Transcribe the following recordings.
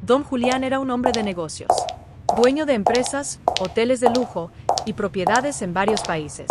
Don Julián era un hombre de negocios, dueño de empresas, hoteles de lujo y propiedades en varios países.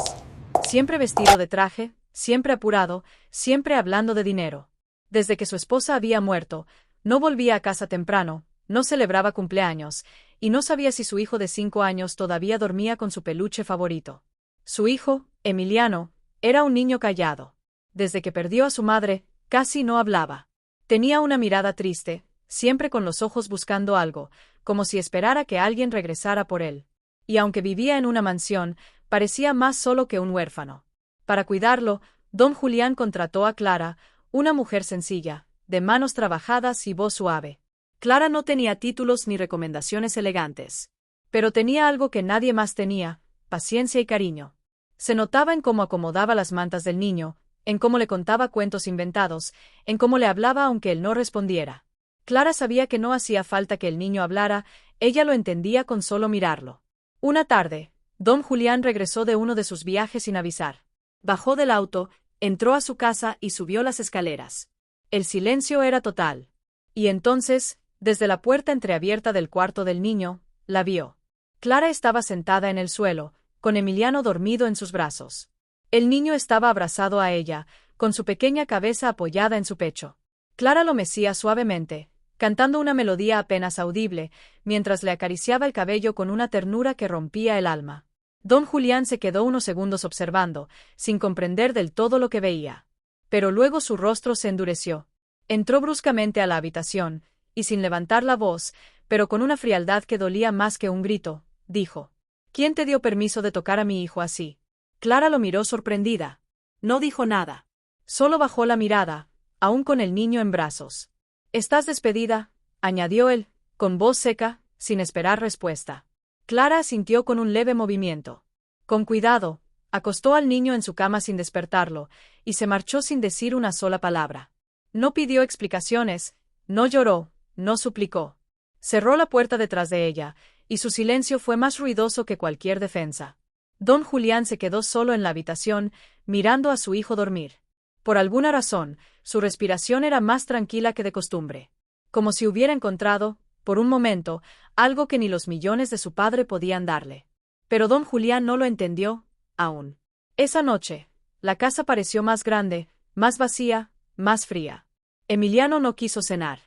Siempre vestido de traje, siempre apurado, siempre hablando de dinero. Desde que su esposa había muerto, no volvía a casa temprano, no celebraba cumpleaños, y no sabía si su hijo de 5 años todavía dormía con su peluche favorito. Su hijo, Emiliano, era un niño callado. Desde que perdió a su madre, casi no hablaba. Tenía una mirada triste, siempre con los ojos buscando algo, como si esperara que alguien regresara por él. Y aunque vivía en una mansión, parecía más solo que un huérfano. Para cuidarlo, don Julián contrató a Clara, una mujer sencilla, de manos trabajadas y voz suave. Clara no tenía títulos ni recomendaciones elegantes, pero tenía algo que nadie más tenía: paciencia y cariño. Se notaba en cómo acomodaba las mantas del niño, en cómo le contaba cuentos inventados, en cómo le hablaba aunque él no respondiera. Clara sabía que no hacía falta que el niño hablara, ella lo entendía con solo mirarlo. Una tarde, don Julián regresó de uno de sus viajes sin avisar. Bajó del auto, entró a su casa y subió las escaleras. El silencio era total. Y entonces, desde la puerta entreabierta del cuarto del niño, la vio. Clara estaba sentada en el suelo, con Emiliano dormido en sus brazos. El niño estaba abrazado a ella, con su pequeña cabeza apoyada en su pecho. Clara lo mecía suavemente, cantando una melodía apenas audible, mientras le acariciaba el cabello con una ternura que rompía el alma. Don Julián se quedó unos segundos observando, sin comprender del todo lo que veía. Pero luego su rostro se endureció. Entró bruscamente a la habitación, y sin levantar la voz, pero con una frialdad que dolía más que un grito, dijo: «¿Quién te dio permiso de tocar a mi hijo así?». Clara lo miró sorprendida. No dijo nada. Solo bajó la mirada, aún con el niño en brazos. «Estás despedida», añadió él, con voz seca, sin esperar respuesta. Clara asintió con un leve movimiento. Con cuidado, acostó al niño en su cama sin despertarlo, y se marchó sin decir una sola palabra. No pidió explicaciones, no lloró, no suplicó. Cerró la puerta detrás de ella, y su silencio fue más ruidoso que cualquier defensa. Don Julián se quedó solo en la habitación, mirando a su hijo dormir. Por alguna razón, su respiración era más tranquila que de costumbre. Como si hubiera encontrado, por un momento, algo que ni los millones de su padre podían darle. Pero don Julián no lo entendió, aún. Esa noche, la casa pareció más grande, más vacía, más fría. Emiliano no quiso cenar.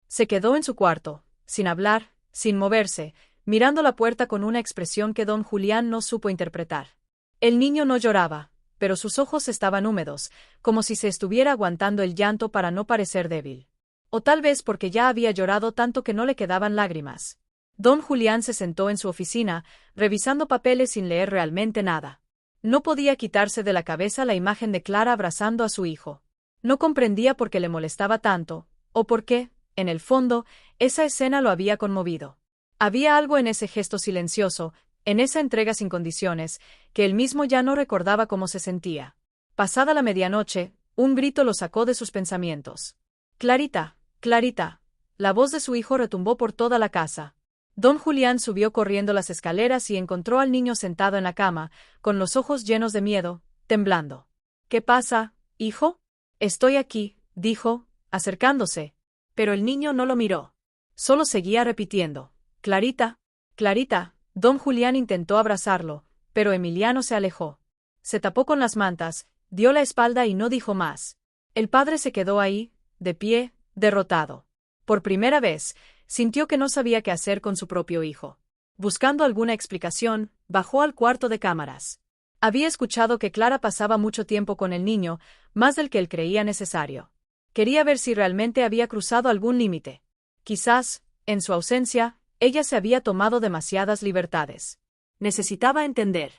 Se quedó en su cuarto, sin hablar, sin moverse, mirando la puerta con una expresión que don Julián no supo interpretar. El niño no lloraba, pero sus ojos estaban húmedos, como si se estuviera aguantando el llanto para no parecer débil. O tal vez porque ya había llorado tanto que no le quedaban lágrimas. Don Julián se sentó en su oficina, revisando papeles sin leer realmente nada. No podía quitarse de la cabeza la imagen de Clara abrazando a su hijo. No comprendía por qué le molestaba tanto, o por qué, en el fondo, esa escena lo había conmovido. Había algo en ese gesto silencioso, en esa entrega sin condiciones, que él mismo ya no recordaba cómo se sentía. Pasada la medianoche, un grito lo sacó de sus pensamientos. «Clarita, Clarita». La voz de su hijo retumbó por toda la casa. Don Julián subió corriendo las escaleras y encontró al niño sentado en la cama, con los ojos llenos de miedo, temblando. «¿Qué pasa, hijo?». «Estoy aquí», dijo, acercándose. Pero el niño no lo miró. Solo seguía repitiendo: «Clarita, Clarita». Don Julián intentó abrazarlo, pero Emiliano se alejó. Se tapó con las mantas, dio la espalda y no dijo más. El padre se quedó ahí, de pie, derrotado. Por primera vez, sintió que no sabía qué hacer con su propio hijo. Buscando alguna explicación, bajó al cuarto de cámaras. Había escuchado que Clara pasaba mucho tiempo con el niño, más del que él creía necesario. Quería ver si realmente había cruzado algún límite. Quizás, en su ausencia, ella se había tomado demasiadas libertades. Necesitaba entender.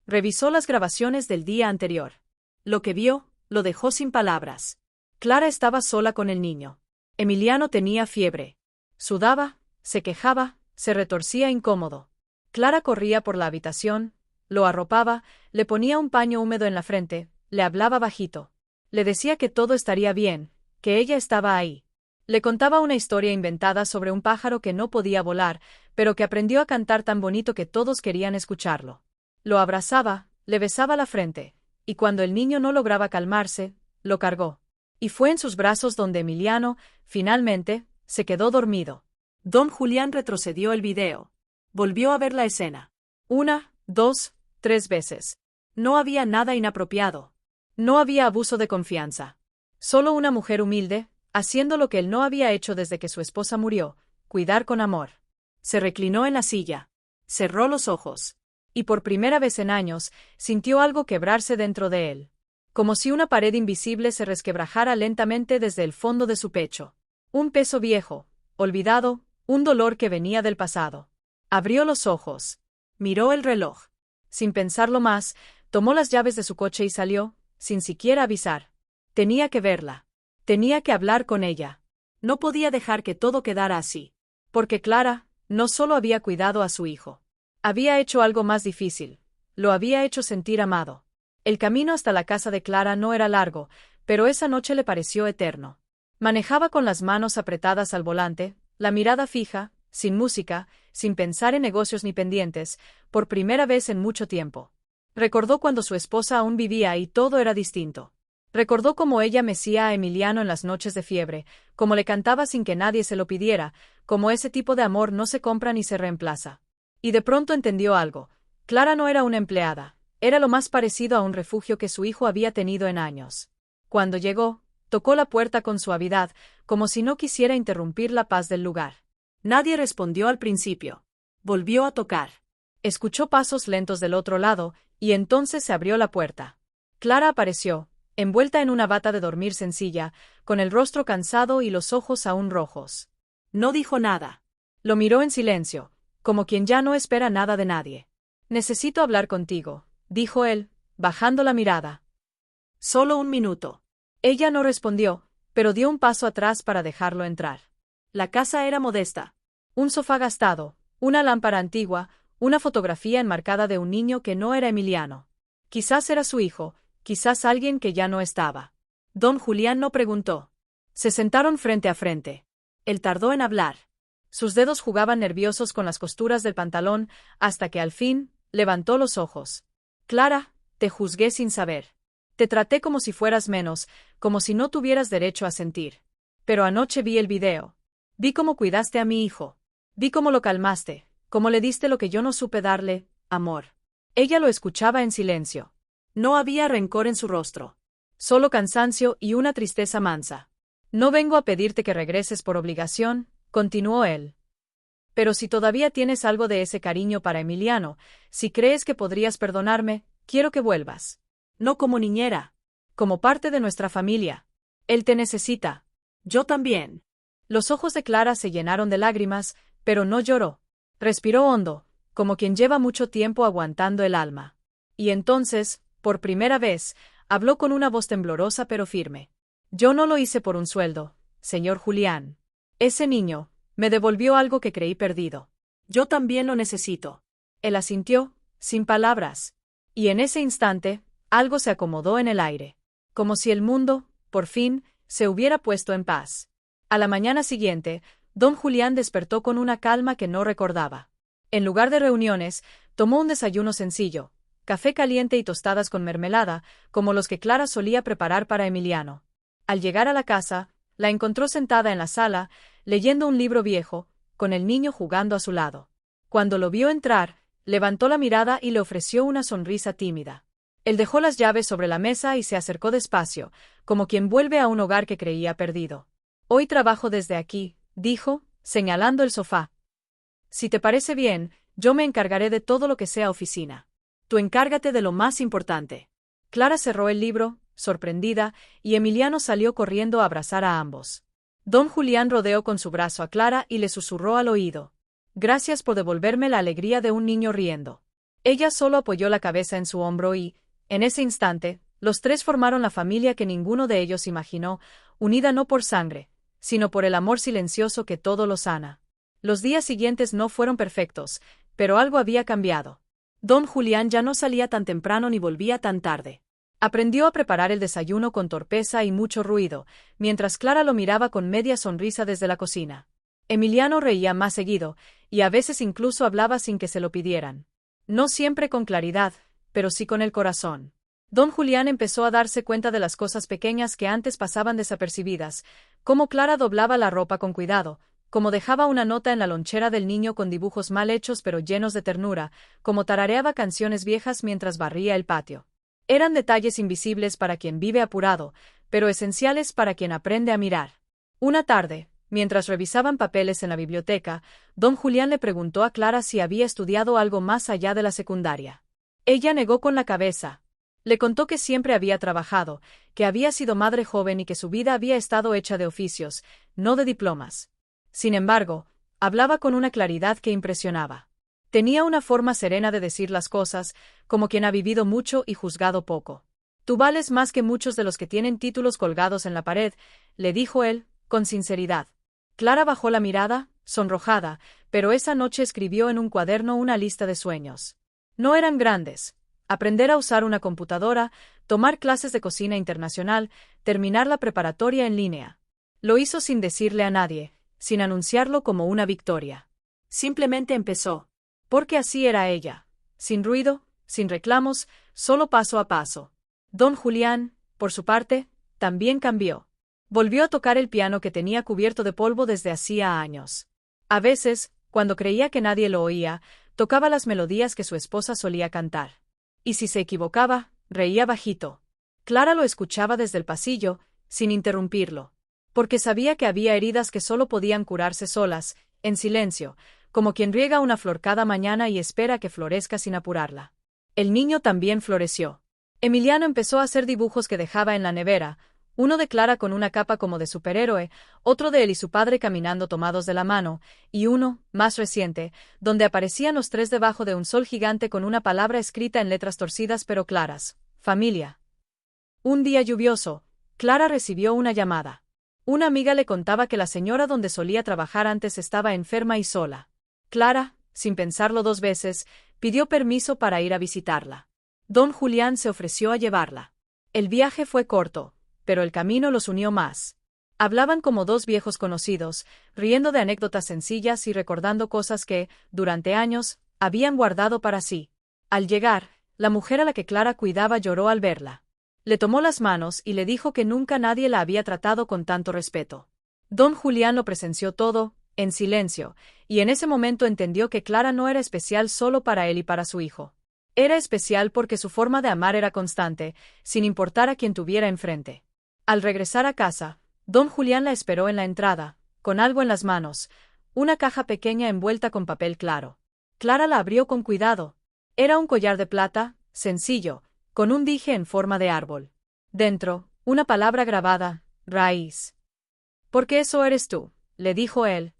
Revisó las grabaciones del día anterior. Lo que vio, lo dejó sin palabras. Clara estaba sola con el niño. Emiliano tenía fiebre. Sudaba, se quejaba, se retorcía incómodo. Clara corría por la habitación, lo arropaba, le ponía un paño húmedo en la frente, le hablaba bajito. Le decía que todo estaría bien, que ella estaba ahí. Le contaba una historia inventada sobre un pájaro que no podía volar, pero que aprendió a cantar tan bonito que todos querían escucharlo. Lo abrazaba, le besaba la frente, y cuando el niño no lograba calmarse, lo cargó. Y fue en sus brazos donde Emiliano, finalmente, se quedó dormido. Don Julián retrocedió el video. Volvió a ver la escena. 1, 2, 3 veces. No había nada inapropiado. No había abuso de confianza. Solo una mujer humilde, haciendo lo que él no había hecho desde que su esposa murió, cuidar con amor. Se reclinó en la silla. Cerró los ojos. Y por primera vez en años, sintió algo quebrarse dentro de él. Como si una pared invisible se resquebrajara lentamente desde el fondo de su pecho. Un peso viejo, olvidado, un dolor que venía del pasado. Abrió los ojos. Miró el reloj. Sin pensarlo más, tomó las llaves de su coche y salió, sin siquiera avisar. Tenía que verla. Tenía que hablar con ella. No podía dejar que todo quedara así. Porque Clara no solo había cuidado a su hijo. Había hecho algo más difícil. Lo había hecho sentir amado. El camino hasta la casa de Clara no era largo, pero esa noche le pareció eterno. Manejaba con las manos apretadas al volante, la mirada fija, sin música, sin pensar en negocios ni pendientes, por primera vez en mucho tiempo. Recordó cuando su esposa aún vivía y todo era distinto. Recordó cómo ella mecía a Emiliano en las noches de fiebre, cómo le cantaba sin que nadie se lo pidiera, cómo ese tipo de amor no se compra ni se reemplaza. Y de pronto entendió algo. Clara no era una empleada, era lo más parecido a un refugio que su hijo había tenido en años. Cuando llegó, tocó la puerta con suavidad, como si no quisiera interrumpir la paz del lugar. Nadie respondió al principio. Volvió a tocar. Escuchó pasos lentos del otro lado, y entonces se abrió la puerta. Clara apareció, envuelta en una bata de dormir sencilla, con el rostro cansado y los ojos aún rojos. No dijo nada. Lo miró en silencio, como quien ya no espera nada de nadie. Necesito hablar contigo, dijo él, bajando la mirada. Solo un minuto. Ella no respondió, pero dio un paso atrás para dejarlo entrar. La casa era modesta. Un sofá gastado, una lámpara antigua, una fotografía enmarcada de un niño que no era Emiliano. Quizás era su hijo, quizás alguien que ya no estaba. Don Julián no preguntó. Se sentaron frente a frente. Él tardó en hablar. Sus dedos jugaban nerviosos con las costuras del pantalón, hasta que al fin, levantó los ojos. Clara, te juzgué sin saber. Te traté como si fueras menos, como si no tuvieras derecho a sentir. Pero anoche vi el video. Vi cómo cuidaste a mi hijo. Vi cómo lo calmaste, cómo le diste lo que yo no supe darle, amor. Ella lo escuchaba en silencio. No había rencor en su rostro. Solo cansancio y una tristeza mansa. No vengo a pedirte que regreses por obligación, continuó él. Pero si todavía tienes algo de ese cariño para Emiliano, si crees que podrías perdonarme, quiero que vuelvas. No como niñera. Como parte de nuestra familia. Él te necesita. Yo también. Los ojos de Clara se llenaron de lágrimas, pero no lloró. Respiró hondo, como quien lleva mucho tiempo aguantando el alma. Y entonces, por primera vez, habló con una voz temblorosa pero firme. Yo no lo hice por un sueldo, señor Julián. Ese niño me devolvió algo que creí perdido. Yo también lo necesito. Él asintió, sin palabras. Y en ese instante, algo se acomodó en el aire. Como si el mundo, por fin, se hubiera puesto en paz. A la mañana siguiente, don Julián despertó con una calma que no recordaba. En lugar de reuniones, tomó un desayuno sencillo, café caliente y tostadas con mermelada, como los que Clara solía preparar para Emiliano. Al llegar a la casa, la encontró sentada en la sala, leyendo un libro viejo, con el niño jugando a su lado. Cuando lo vio entrar, levantó la mirada y le ofreció una sonrisa tímida. Él dejó las llaves sobre la mesa y se acercó despacio, como quien vuelve a un hogar que creía perdido. Hoy trabajo desde aquí, dijo, señalando el sofá. Si te parece bien, yo me encargaré de todo lo que sea oficina. Tú encárgate de lo más importante. Clara cerró el libro, sorprendida, y Emiliano salió corriendo a abrazar a ambos. Don Julián rodeó con su brazo a Clara y le susurró al oído. Gracias por devolverme la alegría de un niño riendo. Ella solo apoyó la cabeza en su hombro y, en ese instante, los tres formaron la familia que ninguno de ellos imaginó, unida no por sangre, sino por el amor silencioso que todo lo sana. Los días siguientes no fueron perfectos, pero algo había cambiado. Don Julián ya no salía tan temprano ni volvía tan tarde. Aprendió a preparar el desayuno con torpeza y mucho ruido, mientras Clara lo miraba con media sonrisa desde la cocina. Emiliano reía más seguido, y a veces incluso hablaba sin que se lo pidieran. No siempre con claridad, pero sí con el corazón. Don Julián empezó a darse cuenta de las cosas pequeñas que antes pasaban desapercibidas, cómo Clara doblaba la ropa con cuidado, como dejaba una nota en la lonchera del niño con dibujos mal hechos pero llenos de ternura, como tarareaba canciones viejas mientras barría el patio. Eran detalles invisibles para quien vive apurado, pero esenciales para quien aprende a mirar. Una tarde, mientras revisaban papeles en la biblioteca, don Julián le preguntó a Clara si había estudiado algo más allá de la secundaria. Ella negó con la cabeza. Le contó que siempre había trabajado, que había sido madre joven y que su vida había estado hecha de oficios, no de diplomas. Sin embargo, hablaba con una claridad que impresionaba. Tenía una forma serena de decir las cosas, como quien ha vivido mucho y juzgado poco. Tú vales más que muchos de los que tienen títulos colgados en la pared, le dijo él, con sinceridad. Clara bajó la mirada, sonrojada, pero esa noche escribió en un cuaderno una lista de sueños. No eran grandes. Aprender a usar una computadora, tomar clases de cocina internacional, terminar la preparatoria en línea. Lo hizo sin decirle a nadie, sin anunciarlo como una victoria. Simplemente empezó. Porque así era ella. Sin ruido, sin reclamos, solo paso a paso. Don Julián, por su parte, también cambió. Volvió a tocar el piano que tenía cubierto de polvo desde hacía años. A veces, cuando creía que nadie lo oía, tocaba las melodías que su esposa solía cantar. Y si se equivocaba, reía bajito. Clara lo escuchaba desde el pasillo, sin interrumpirlo. Porque sabía que había heridas que solo podían curarse solas, en silencio, como quien riega una flor cada mañana y espera que florezca sin apurarla. El niño también floreció. Emiliano empezó a hacer dibujos que dejaba en la nevera, uno de Clara con una capa como de superhéroe, otro de él y su padre caminando tomados de la mano, y uno, más reciente, donde aparecían los tres debajo de un sol gigante con una palabra escrita en letras torcidas pero claras: familia. Un día lluvioso, Clara recibió una llamada. Una amiga le contaba que la señora donde solía trabajar antes estaba enferma y sola. Clara, sin pensarlo dos veces, pidió permiso para ir a visitarla. Don Julián se ofreció a llevarla. El viaje fue corto, pero el camino los unió más. Hablaban como dos viejos conocidos, riendo de anécdotas sencillas y recordando cosas que, durante años, habían guardado para sí. Al llegar, la mujer a la que Clara cuidaba lloró al verla. Le tomó las manos y le dijo que nunca nadie la había tratado con tanto respeto. Don Julián lo presenció todo, en silencio, y en ese momento entendió que Clara no era especial solo para él y para su hijo. Era especial porque su forma de amar era constante, sin importar a quien tuviera enfrente. Al regresar a casa, don Julián la esperó en la entrada, con algo en las manos, una caja pequeña envuelta con papel claro. Clara la abrió con cuidado. Era un collar de plata, sencillo, con un dije en forma de árbol. Dentro, una palabra grabada: raíz. Porque eso eres tú, le dijo él.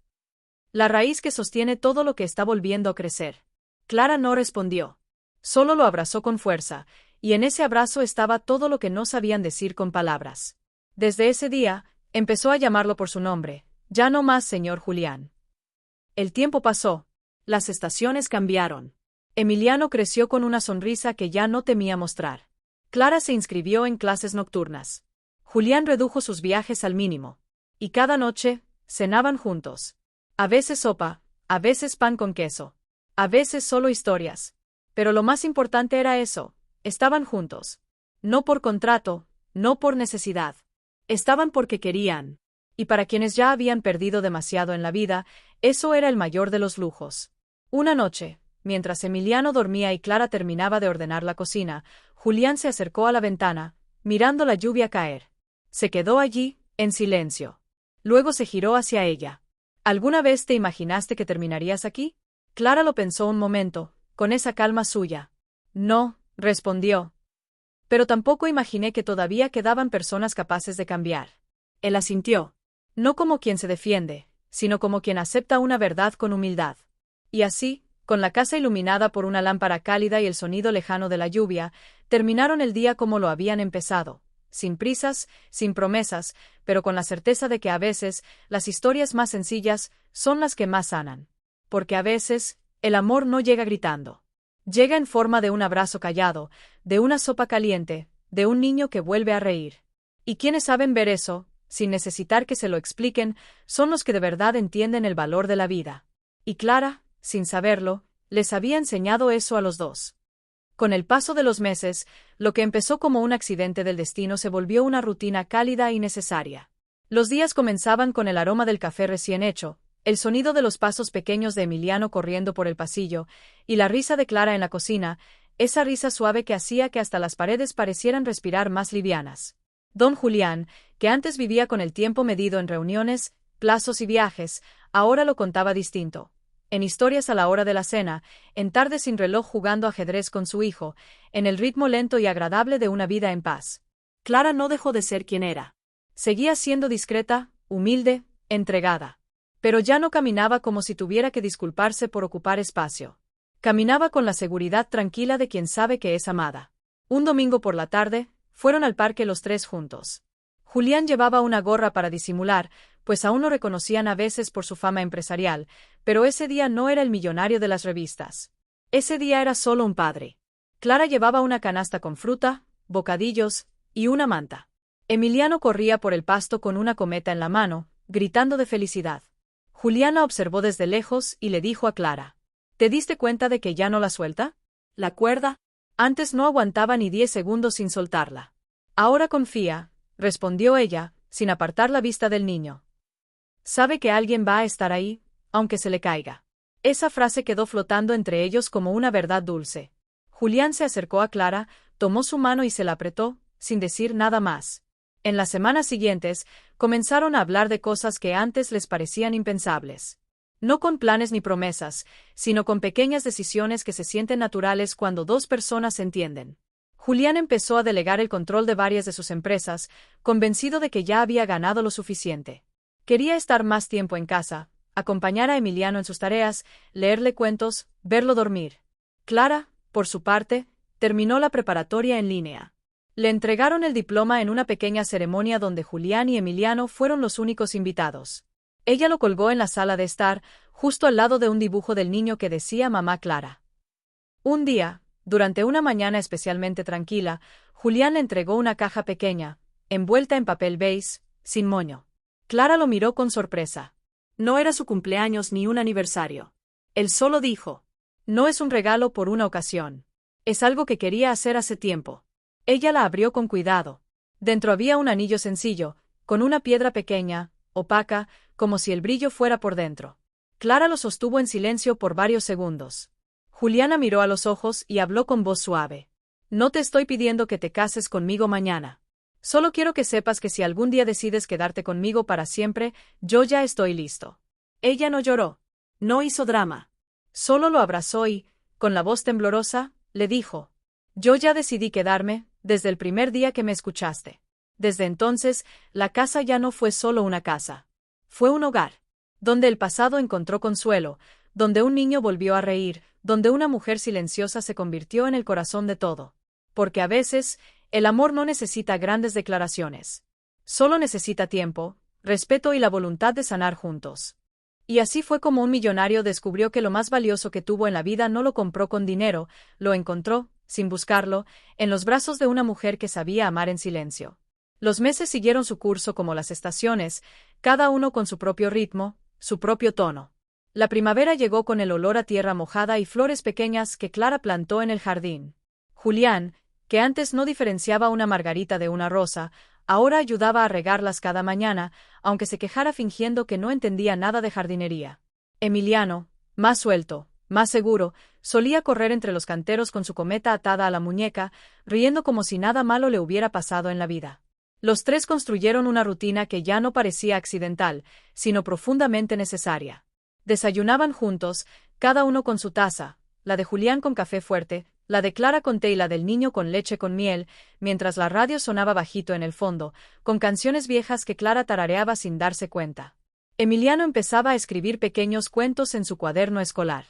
La raíz que sostiene todo lo que está volviendo a crecer. Clara no respondió. Solo lo abrazó con fuerza, y en ese abrazo estaba todo lo que no sabían decir con palabras. Desde ese día, empezó a llamarlo por su nombre, ya no más señor Julián. El tiempo pasó. Las estaciones cambiaron. Emiliano creció con una sonrisa que ya no temía mostrar. Clara se inscribió en clases nocturnas. Julián redujo sus viajes al mínimo. Y cada noche, cenaban juntos. A veces sopa, a veces pan con queso. A veces solo historias. Pero lo más importante era eso: estaban juntos. No por contrato, no por necesidad. Estaban porque querían. Y para quienes ya habían perdido demasiado en la vida, eso era el mayor de los lujos. Una noche, mientras Emiliano dormía y Clara terminaba de ordenar la cocina, Julián se acercó a la ventana, mirando la lluvia caer. Se quedó allí, en silencio. Luego se giró hacia ella. ¿Alguna vez te imaginaste que terminarías aquí? Clara lo pensó un momento, con esa calma suya. No, respondió. Pero tampoco imaginé que todavía quedaban personas capaces de cambiar. Él asintió. No como quien se defiende, sino como quien acepta una verdad con humildad. Y así, con la casa iluminada por una lámpara cálida y el sonido lejano de la lluvia, terminaron el día como lo habían empezado, sin prisas, sin promesas, pero con la certeza de que a veces, las historias más sencillas son las que más sanan. Porque a veces, el amor no llega gritando. Llega en forma de un abrazo callado, de una sopa caliente, de un niño que vuelve a reír. Y quienes saben ver eso, sin necesitar que se lo expliquen, son los que de verdad entienden el valor de la vida. Y Clara, sin saberlo, les había enseñado eso a los dos. Con el paso de los meses, lo que empezó como un accidente del destino se volvió una rutina cálida y necesaria. Los días comenzaban con el aroma del café recién hecho, El sonido de los pasos pequeños de Emiliano corriendo por el pasillo, y la risa de Clara en la cocina, esa risa suave que hacía que hasta las paredes parecieran respirar más livianas. Don Julián, que antes vivía con el tiempo medido en reuniones, plazos y viajes, ahora lo contaba distinto. En historias a la hora de la cena, en tardes sin reloj jugando ajedrez con su hijo, en el ritmo lento y agradable de una vida en paz. Clara no dejó de ser quien era. Seguía siendo discreta, humilde, entregada. Pero ya no caminaba como si tuviera que disculparse por ocupar espacio. Caminaba con la seguridad tranquila de quien sabe que es amada. Un domingo por la tarde, fueron al parque los tres juntos. Julián llevaba una gorra para disimular, pues aún lo reconocían a veces por su fama empresarial, pero ese día no era el millonario de las revistas. Ese día era solo un padre. Clara llevaba una canasta con fruta, bocadillos y una manta. Emiliano corría por el pasto con una cometa en la mano, gritando de felicidad. Julián la observó desde lejos y le dijo a Clara: ¿Te diste cuenta de que ya no la suelta? ¿La cuerda? Antes no aguantaba ni 10 segundos sin soltarla. Ahora confía, respondió ella, sin apartar la vista del niño. Sabe que alguien va a estar ahí, aunque se le caiga. Esa frase quedó flotando entre ellos como una verdad dulce. Julián se acercó a Clara, tomó su mano y se la apretó, sin decir nada más. En las semanas siguientes, comenzaron a hablar de cosas que antes les parecían impensables. No con planes ni promesas, sino con pequeñas decisiones que se sienten naturales cuando dos personas se entienden. Julián empezó a delegar el control de varias de sus empresas, convencido de que ya había ganado lo suficiente. Quería estar más tiempo en casa, acompañar a Emiliano en sus tareas, leerle cuentos, verlo dormir. Clara, por su parte, terminó la preparatoria en línea. Le entregaron el diploma en una pequeña ceremonia donde Julián y Emiliano fueron los únicos invitados. Ella lo colgó en la sala de estar, justo al lado de un dibujo del niño que decía Mamá Clara. Un día, durante una mañana especialmente tranquila, Julián le entregó una caja pequeña, envuelta en papel beige, sin moño. Clara lo miró con sorpresa. No era su cumpleaños ni un aniversario. Él solo dijo: no es un regalo por una ocasión. Es algo que quería hacer hace tiempo. Ella la abrió con cuidado. Dentro había un anillo sencillo, con una piedra pequeña, opaca, como si el brillo fuera por dentro. Clara lo sostuvo en silencio por varios segundos. Juliana miró a los ojos y habló con voz suave. No te estoy pidiendo que te cases conmigo mañana. Solo quiero que sepas que si algún día decides quedarte conmigo para siempre, yo ya estoy listo. Ella no lloró. No hizo drama. Solo lo abrazó y, con la voz temblorosa, le dijo: yo ya decidí quedarme, desde el primer día que me escuchaste. Desde entonces, la casa ya no fue solo una casa. Fue un hogar. Donde el pasado encontró consuelo, donde un niño volvió a reír, donde una mujer silenciosa se convirtió en el corazón de todo. Porque a veces, el amor no necesita grandes declaraciones. Solo necesita tiempo, respeto y la voluntad de sanar juntos. Y así fue como un millonario descubrió que lo más valioso que tuvo en la vida no lo compró con dinero, lo encontró, sin buscarlo, en los brazos de una mujer que sabía amar en silencio. Los meses siguieron su curso como las estaciones, cada uno con su propio ritmo, su propio tono. La primavera llegó con el olor a tierra mojada y flores pequeñas que Clara plantó en el jardín. Julián, que antes no diferenciaba una margarita de una rosa, ahora ayudaba a regarlas cada mañana, aunque se quejara fingiendo que no entendía nada de jardinería. Emiliano, más suelto, más seguro, solía correr entre los canteros con su cometa atada a la muñeca, riendo como si nada malo le hubiera pasado en la vida. Los tres construyeron una rutina que ya no parecía accidental, sino profundamente necesaria. Desayunaban juntos, cada uno con su taza, la de Julián con café fuerte, la de Clara con té y la del niño con leche con miel, mientras la radio sonaba bajito en el fondo, con canciones viejas que Clara tarareaba sin darse cuenta. Emiliano empezaba a escribir pequeños cuentos en su cuaderno escolar.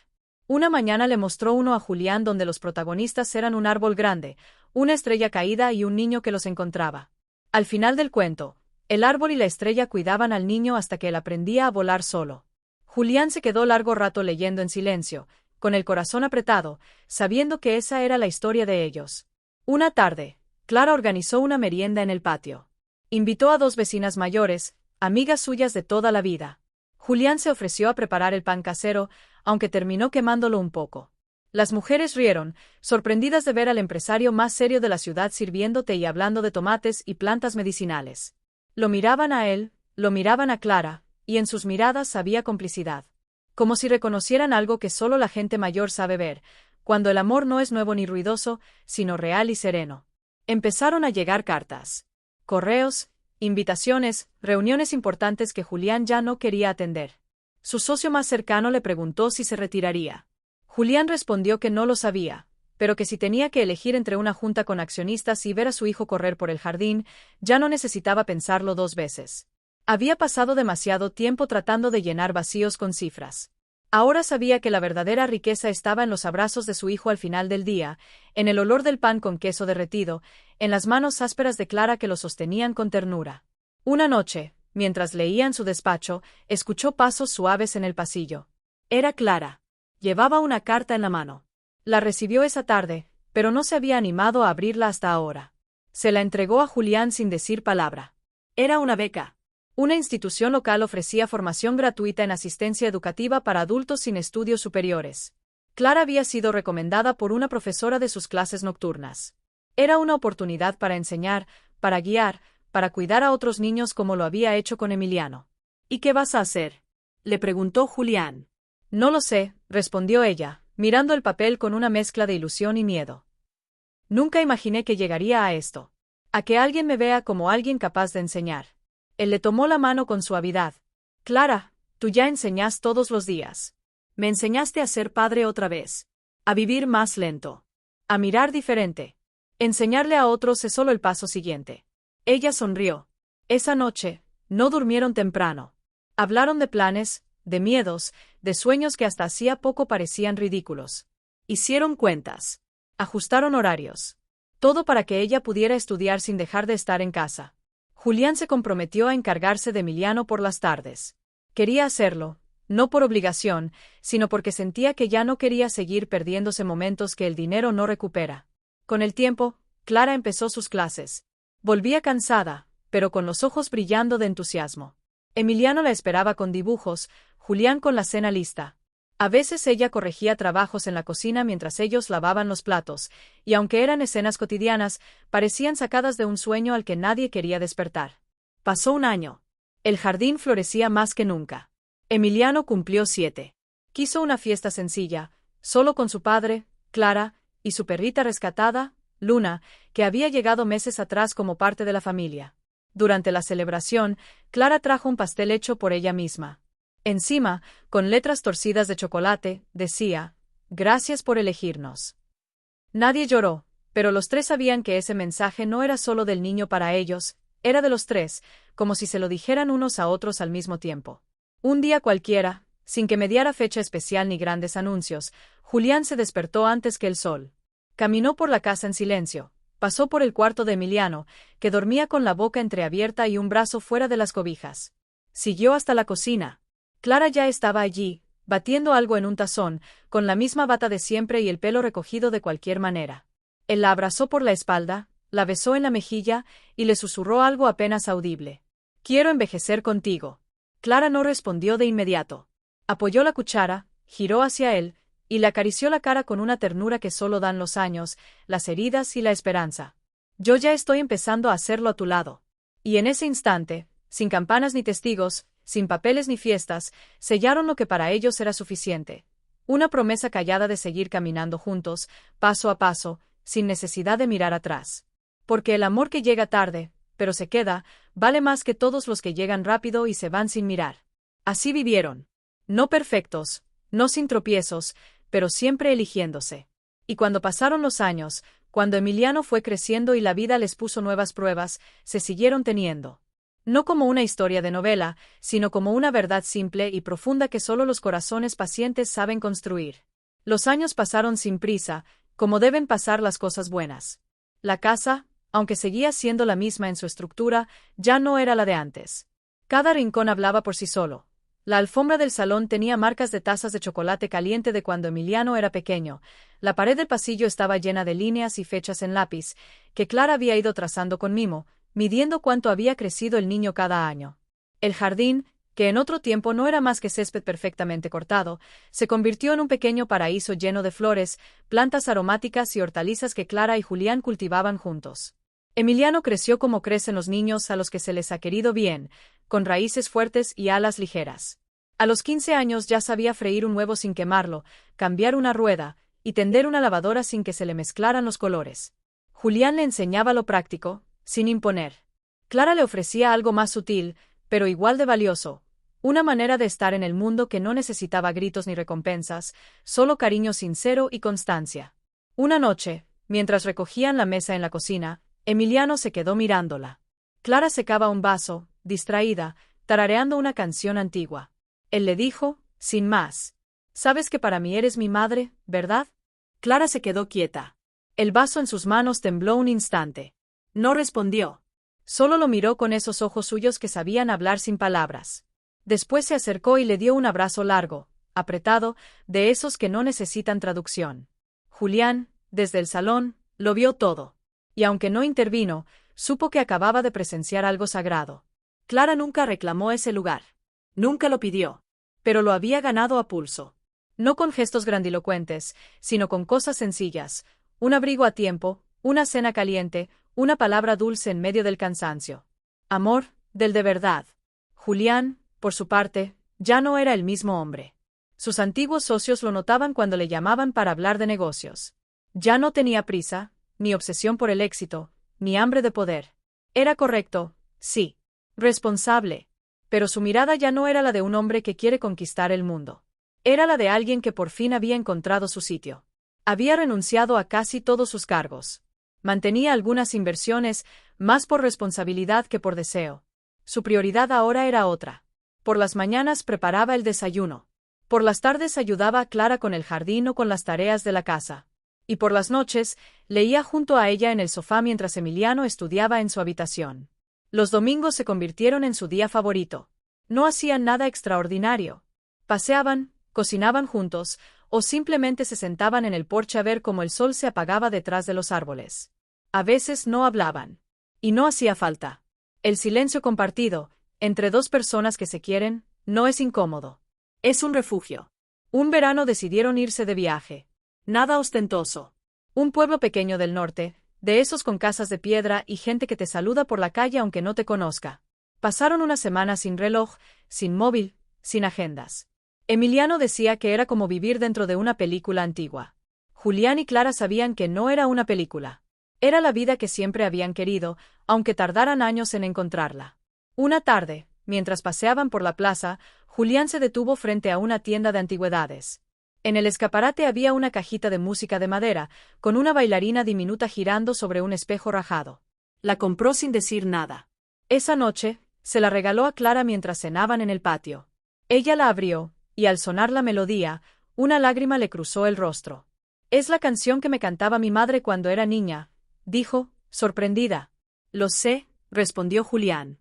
Una mañana le mostró uno a Julián donde los protagonistas eran un árbol grande, una estrella caída y un niño que los encontraba. Al final del cuento, el árbol y la estrella cuidaban al niño hasta que él aprendía a volar solo. Julián se quedó largo rato leyendo en silencio, con el corazón apretado, sabiendo que esa era la historia de ellos. Una tarde, Clara organizó una merienda en el patio. Invitó a 2 vecinas mayores, amigas suyas de toda la vida. Julián se ofreció a preparar el pan casero, aunque terminó quemándolo un poco. Las mujeres rieron, sorprendidas de ver al empresario más serio de la ciudad sirviendo té y hablando de tomates y plantas medicinales. Lo miraban a él, lo miraban a Clara, y en sus miradas había complicidad. Como si reconocieran algo que solo la gente mayor sabe ver, cuando el amor no es nuevo ni ruidoso, sino real y sereno. Empezaron a llegar cartas, correos, invitaciones, reuniones importantes que Julián ya no quería atender. Su socio más cercano le preguntó si se retiraría. Julián respondió que no lo sabía, pero que si tenía que elegir entre una junta con accionistas y ver a su hijo correr por el jardín, ya no necesitaba pensarlo dos veces. Había pasado demasiado tiempo tratando de llenar vacíos con cifras. Ahora sabía que la verdadera riqueza estaba en los abrazos de su hijo al final del día, en el olor del pan con queso derretido, en las manos ásperas de Clara que lo sostenían con ternura. Una noche, mientras leía en su despacho, escuchó pasos suaves en el pasillo. Era Clara. Llevaba una carta en la mano. La recibió esa tarde, pero no se había animado a abrirla hasta ahora. Se la entregó a Julián sin decir palabra. Era una beca. Una institución local ofrecía formación gratuita en asistencia educativa para adultos sin estudios superiores. Clara había sido recomendada por una profesora de sus clases nocturnas. Era una oportunidad para enseñar, para guiar, para cuidar a otros niños como lo había hecho con Emiliano. ¿Y qué vas a hacer?, le preguntó Julián. No lo sé, respondió ella, mirando el papel con una mezcla de ilusión y miedo. Nunca imaginé que llegaría a esto. A que alguien me vea como alguien capaz de enseñar. Él le tomó la mano con suavidad. Clara, tú ya enseñas todos los días. Me enseñaste a ser padre otra vez. A vivir más lento. A mirar diferente. Enseñarle a otros es solo el paso siguiente. Ella sonrió. Esa noche, no durmieron temprano. Hablaron de planes, de miedos, de sueños que hasta hacía poco parecían ridículos. Hicieron cuentas. Ajustaron horarios. Todo para que ella pudiera estudiar sin dejar de estar en casa. Julián se comprometió a encargarse de Emiliano por las tardes. Quería hacerlo, no por obligación, sino porque sentía que ya no quería seguir perdiéndose momentos que el dinero no recupera. Con el tiempo, Clara empezó sus clases. Volvía cansada, pero con los ojos brillando de entusiasmo. Emiliano la esperaba con dibujos, Julián con la cena lista. A veces ella corregía trabajos en la cocina mientras ellos lavaban los platos, y aunque eran escenas cotidianas, parecían sacadas de un sueño al que nadie quería despertar. Pasó un año. El jardín florecía más que nunca. Emiliano cumplió 7. Quiso una fiesta sencilla, solo con su padre, Clara, y su perrita rescatada, Luna, que había llegado meses atrás como parte de la familia. Durante la celebración, Clara trajo un pastel hecho por ella misma. Encima, con letras torcidas de chocolate, decía: «Gracias por elegirnos». Nadie lloró, pero los tres sabían que ese mensaje no era solo del niño para ellos, era de los tres, como si se lo dijeran unos a otros al mismo tiempo. Un día cualquiera, sin que mediara fecha especial ni grandes anuncios, Julián se despertó antes que el sol. Caminó por la casa en silencio, pasó por el cuarto de Emiliano, que dormía con la boca entreabierta y un brazo fuera de las cobijas. Siguió hasta la cocina. Clara ya estaba allí, batiendo algo en un tazón, con la misma bata de siempre y el pelo recogido de cualquier manera. Él la abrazó por la espalda, la besó en la mejilla, y le susurró algo apenas audible. «Quiero envejecer contigo». Clara no respondió de inmediato. Apoyó la cuchara, giró hacia él, y le acarició la cara con una ternura que solo dan los años, las heridas y la esperanza. «Yo ya estoy empezando a hacerlo a tu lado». Y en ese instante, sin campanas ni testigos, sin papeles ni fiestas, sellaron lo que para ellos era suficiente. Una promesa callada de seguir caminando juntos, paso a paso, sin necesidad de mirar atrás. Porque el amor que llega tarde, pero se queda, vale más que todos los que llegan rápido y se van sin mirar. Así vivieron. No perfectos, no sin tropiezos, pero siempre eligiéndose. Y cuando pasaron los años, cuando Emiliano fue creciendo y la vida les puso nuevas pruebas, se siguieron teniendo. No como una historia de novela, sino como una verdad simple y profunda que solo los corazones pacientes saben construir. Los años pasaron sin prisa, como deben pasar las cosas buenas. La casa, aunque seguía siendo la misma en su estructura, ya no era la de antes. Cada rincón hablaba por sí solo. La alfombra del salón tenía marcas de tazas de chocolate caliente de cuando Emiliano era pequeño, la pared del pasillo estaba llena de líneas y fechas en lápiz, que Clara había ido trazando con mimo, midiendo cuánto había crecido el niño cada año. El jardín, que en otro tiempo no era más que césped perfectamente cortado, se convirtió en un pequeño paraíso lleno de flores, plantas aromáticas y hortalizas que Clara y Julián cultivaban juntos. Emiliano creció como crecen los niños a los que se les ha querido bien, con raíces fuertes y alas ligeras. A los 15 años ya sabía freír un huevo sin quemarlo, cambiar una rueda, y tender una lavadora sin que se le mezclaran los colores. Julián le enseñaba lo práctico, sin imponer. Clara le ofrecía algo más sutil, pero igual de valioso, una manera de estar en el mundo que no necesitaba gritos ni recompensas, solo cariño sincero y constancia. Una noche, mientras recogían la mesa en la cocina, Emiliano se quedó mirándola. Clara secaba un vaso, distraída, tarareando una canción antigua. Él le dijo, sin más: «Sabes que para mí eres mi madre, ¿verdad?». Clara se quedó quieta. El vaso en sus manos tembló un instante. No respondió. Solo lo miró con esos ojos suyos que sabían hablar sin palabras. Después se acercó y le dio un abrazo largo, apretado, de esos que no necesitan traducción. Julián, desde el salón, lo vio todo. Y aunque no intervino, supo que acababa de presenciar algo sagrado. Clara nunca reclamó ese lugar. Nunca lo pidió. Pero lo había ganado a pulso. No con gestos grandilocuentes, sino con cosas sencillas: un abrigo a tiempo, una cena caliente, una palabra dulce en medio del cansancio. Amor, del de verdad. Julián, por su parte, ya no era el mismo hombre. Sus antiguos socios lo notaban cuando le llamaban para hablar de negocios. Ya no tenía prisa, ni obsesión por el éxito, ni hambre de poder. Era correcto, sí. Responsable. Pero su mirada ya no era la de un hombre que quiere conquistar el mundo. Era la de alguien que por fin había encontrado su sitio. Había renunciado a casi todos sus cargos. Mantenía algunas inversiones, más por responsabilidad que por deseo. Su prioridad ahora era otra. Por las mañanas preparaba el desayuno. Por las tardes ayudaba a Clara con el jardín o con las tareas de la casa. Y por las noches, leía junto a ella en el sofá mientras Emiliano estudiaba en su habitación. Los domingos se convirtieron en su día favorito. No hacían nada extraordinario. Paseaban, cocinaban juntos, o simplemente se sentaban en el porche a ver cómo el sol se apagaba detrás de los árboles. A veces no hablaban. Y no hacía falta. El silencio compartido, entre dos personas que se quieren, no es incómodo. Es un refugio. Un verano decidieron irse de viaje. Nada ostentoso. Un pueblo pequeño del norte, de esos con casas de piedra y gente que te saluda por la calle aunque no te conozca. Pasaron una semana sin reloj, sin móvil, sin agendas. Emiliano decía que era como vivir dentro de una película antigua. Julián y Clara sabían que no era una película. Era la vida que siempre habían querido, aunque tardaran años en encontrarla. Una tarde, mientras paseaban por la plaza, Julián se detuvo frente a una tienda de antigüedades. En el escaparate había una cajita de música de madera, con una bailarina diminuta girando sobre un espejo rajado. La compró sin decir nada. Esa noche, se la regaló a Clara mientras cenaban en el patio. Ella la abrió, y al sonar la melodía, una lágrima le cruzó el rostro. «Es la canción que me cantaba mi madre cuando era niña», dijo, sorprendida. «Lo sé», respondió Julián.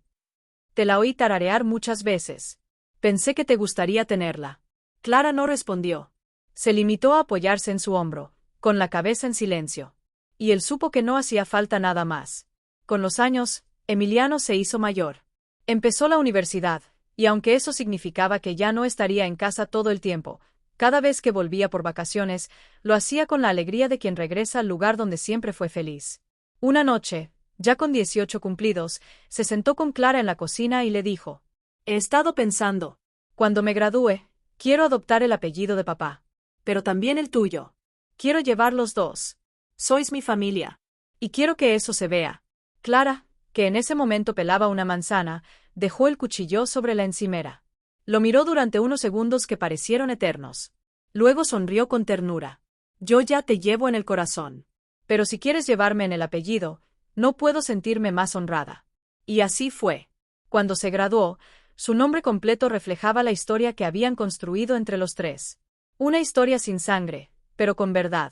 «Te la oí tararear muchas veces. Pensé que te gustaría tenerla». Clara no respondió. Se limitó a apoyarse en su hombro, con la cabeza en silencio. Y él supo que no hacía falta nada más. Con los años, Emiliano se hizo mayor. Empezó la universidad, y aunque eso significaba que ya no estaría en casa todo el tiempo, cada vez que volvía por vacaciones, lo hacía con la alegría de quien regresa al lugar donde siempre fue feliz. Una noche, ya con 18 cumplidos, se sentó con Clara en la cocina y le dijo: «He estado pensando. Cuando me gradúe, quiero adoptar el apellido de papá. Pero también el tuyo. Quiero llevar los dos. Sois mi familia. Y quiero que eso se vea». Clara, que en ese momento pelaba una manzana, dejó el cuchillo sobre la encimera. Lo miró durante unos segundos que parecieron eternos. Luego sonrió con ternura. «Yo ya te llevo en el corazón. Pero si quieres llevarme en el apellido, no puedo sentirme más honrada». Y así fue. Cuando se graduó, su nombre completo reflejaba la historia que habían construido entre los tres. Una historia sin sangre, pero con verdad.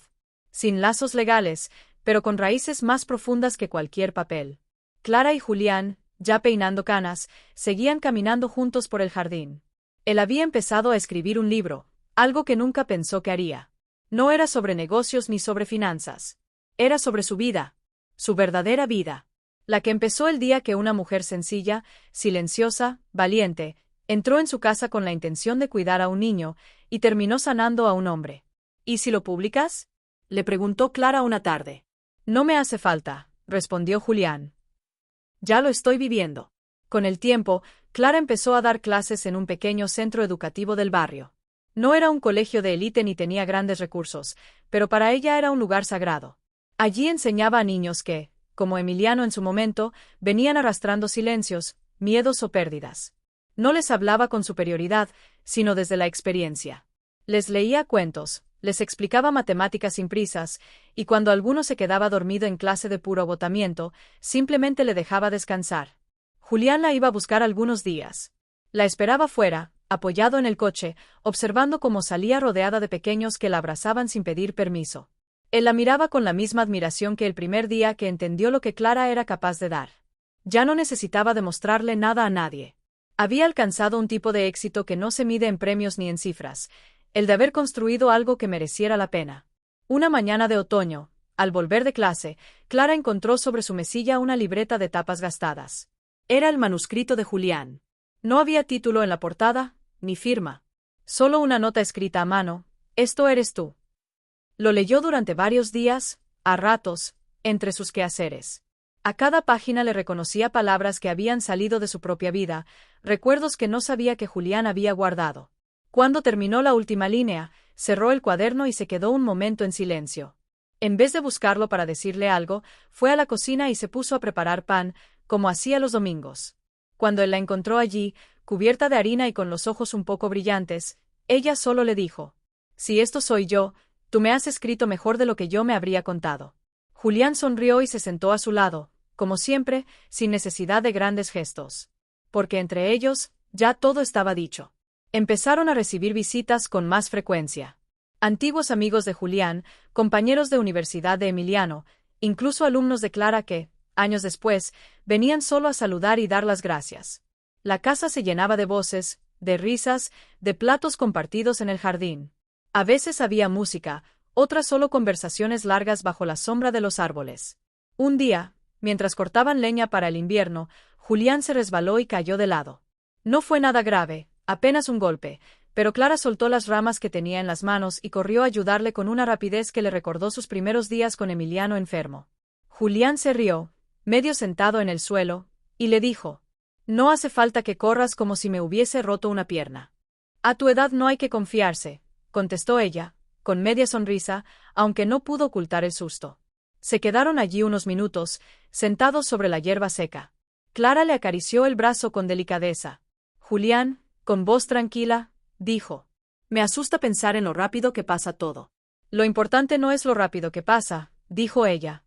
Sin lazos legales, pero con raíces más profundas que cualquier papel. Clara y Julián, ya peinando canas, seguían caminando juntos por el jardín. Él había empezado a escribir un libro, algo que nunca pensó que haría. No era sobre negocios ni sobre finanzas. Era sobre su vida, su verdadera vida. La que empezó el día que una mujer sencilla, silenciosa, valiente, entró en su casa con la intención de cuidar a un niño, y terminó sanando a un hombre. «¿Y si lo publicas?», le preguntó Clara una tarde. «No me hace falta», respondió Julián. «Ya lo estoy viviendo. Con el tiempo, Clara empezó a dar clases en un pequeño centro educativo del barrio. No era un colegio de élite ni tenía grandes recursos, pero para ella era un lugar sagrado. Allí enseñaba a niños que, como Emiliano en su momento, venían arrastrando silencios, miedos o pérdidas. No les hablaba con superioridad, sino desde la experiencia. Les leía cuentos, les explicaba matemáticas sin prisas, y cuando alguno se quedaba dormido en clase de puro agotamiento, simplemente le dejaba descansar. Julián la iba a buscar algunos días. La esperaba fuera, apoyado en el coche, observando cómo salía rodeada de pequeños que la abrazaban sin pedir permiso. Él la miraba con la misma admiración que el primer día que entendió lo que Clara era capaz de dar. Ya no necesitaba demostrarle nada a nadie. Había alcanzado un tipo de éxito que no se mide en premios ni en cifras, el de haber construido algo que mereciera la pena. Una mañana de otoño, al volver de clase, Clara encontró sobre su mesilla una libreta de tapas gastadas. Era el manuscrito de Julián. No había título en la portada, ni firma. Solo una nota escrita a mano: «Esto eres tú». Lo leyó durante varios días, a ratos, entre sus quehaceres. A cada página le reconocía palabras que habían salido de su propia vida, recuerdos que no sabía que Julián había guardado. Cuando terminó la última línea, cerró el cuaderno y se quedó un momento en silencio. En vez de buscarlo para decirle algo, fue a la cocina y se puso a preparar pan, como hacía los domingos. Cuando él la encontró allí, cubierta de harina y con los ojos un poco brillantes, ella solo le dijo: «Si esto soy yo, tú me has escrito mejor de lo que yo me habría contado». Julián sonrió y se sentó a su lado, como siempre, sin necesidad de grandes gestos. Porque entre ellos, ya todo estaba dicho. Empezaron a recibir visitas con más frecuencia. Antiguos amigos de Julián, compañeros de universidad de Emiliano, incluso alumnos de Clara que, años después, venían solo a saludar y dar las gracias. La casa se llenaba de voces, de risas, de platos compartidos en el jardín. A veces había música, otras solo conversaciones largas bajo la sombra de los árboles. Un día, mientras cortaban leña para el invierno, Julián se resbaló y cayó de lado. No fue nada grave, apenas un golpe, pero Clara soltó las ramas que tenía en las manos y corrió a ayudarle con una rapidez que le recordó sus primeros días con Emiliano enfermo. Julián se rió, medio sentado en el suelo, y le dijo: «No hace falta que corras como si me hubiese roto una pierna». «A tu edad no hay que confiarse», contestó ella, con media sonrisa, aunque no pudo ocultar el susto. Se quedaron allí unos minutos, sentados sobre la hierba seca. Clara le acarició el brazo con delicadeza. Julián, con voz tranquila, dijo: «Me asusta pensar en lo rápido que pasa todo». «Lo importante no es lo rápido que pasa», dijo ella.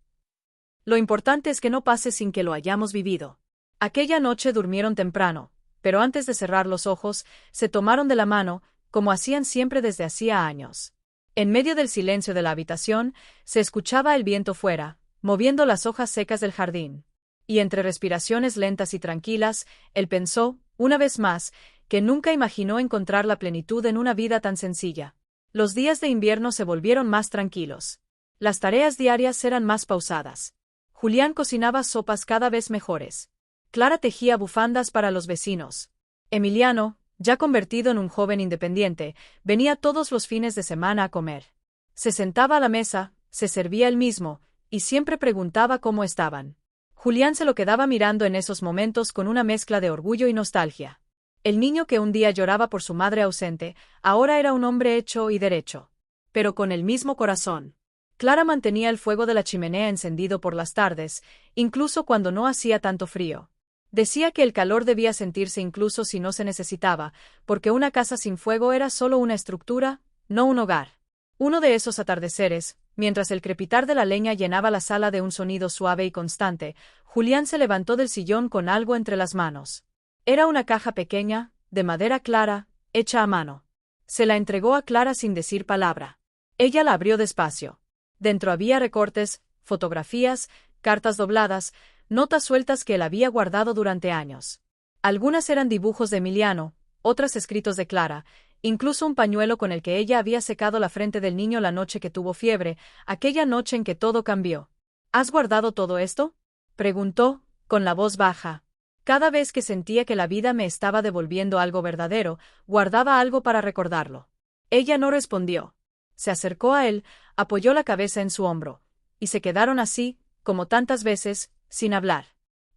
«Lo importante es que no pase sin que lo hayamos vivido». Aquella noche durmieron temprano, pero antes de cerrar los ojos, se tomaron de la mano, como hacían siempre desde hacía años. En medio del silencio de la habitación, se escuchaba el viento fuera, moviendo las hojas secas del jardín. Y entre respiraciones lentas y tranquilas, él pensó, una vez más, que nunca imaginó encontrar la plenitud en una vida tan sencilla. Los días de invierno se volvieron más tranquilos. Las tareas diarias eran más pausadas. Julián cocinaba sopas cada vez mejores. Clara tejía bufandas para los vecinos. Emiliano, ya convertido en un joven independiente, venía todos los fines de semana a comer. Se sentaba a la mesa, se servía él mismo, y siempre preguntaba cómo estaban. Julián se lo quedaba mirando en esos momentos con una mezcla de orgullo y nostalgia. El niño que un día lloraba por su madre ausente, ahora era un hombre hecho y derecho. Pero con el mismo corazón. Clara mantenía el fuego de la chimenea encendido por las tardes, incluso cuando no hacía tanto frío. Decía que el calor debía sentirse incluso si no se necesitaba, porque una casa sin fuego era solo una estructura, no un hogar. Uno de esos atardeceres, mientras el crepitar de la leña llenaba la sala de un sonido suave y constante, Julián se levantó del sillón con algo entre las manos. Era una caja pequeña, de madera clara, hecha a mano. Se la entregó a Clara sin decir palabra. Ella la abrió despacio. Dentro había recortes, fotografías, cartas dobladas, notas sueltas que él había guardado durante años. Algunas eran dibujos de Emiliano, otras escritos de Clara, incluso un pañuelo con el que ella había secado la frente del niño la noche que tuvo fiebre, aquella noche en que todo cambió. ¿Has guardado todo esto?, preguntó, con la voz baja. Cada vez que sentía que la vida me estaba devolviendo algo verdadero, guardaba algo para recordarlo. Ella no respondió. Se acercó a él, apoyó la cabeza en su hombro, y se quedaron así, como tantas veces, sin hablar.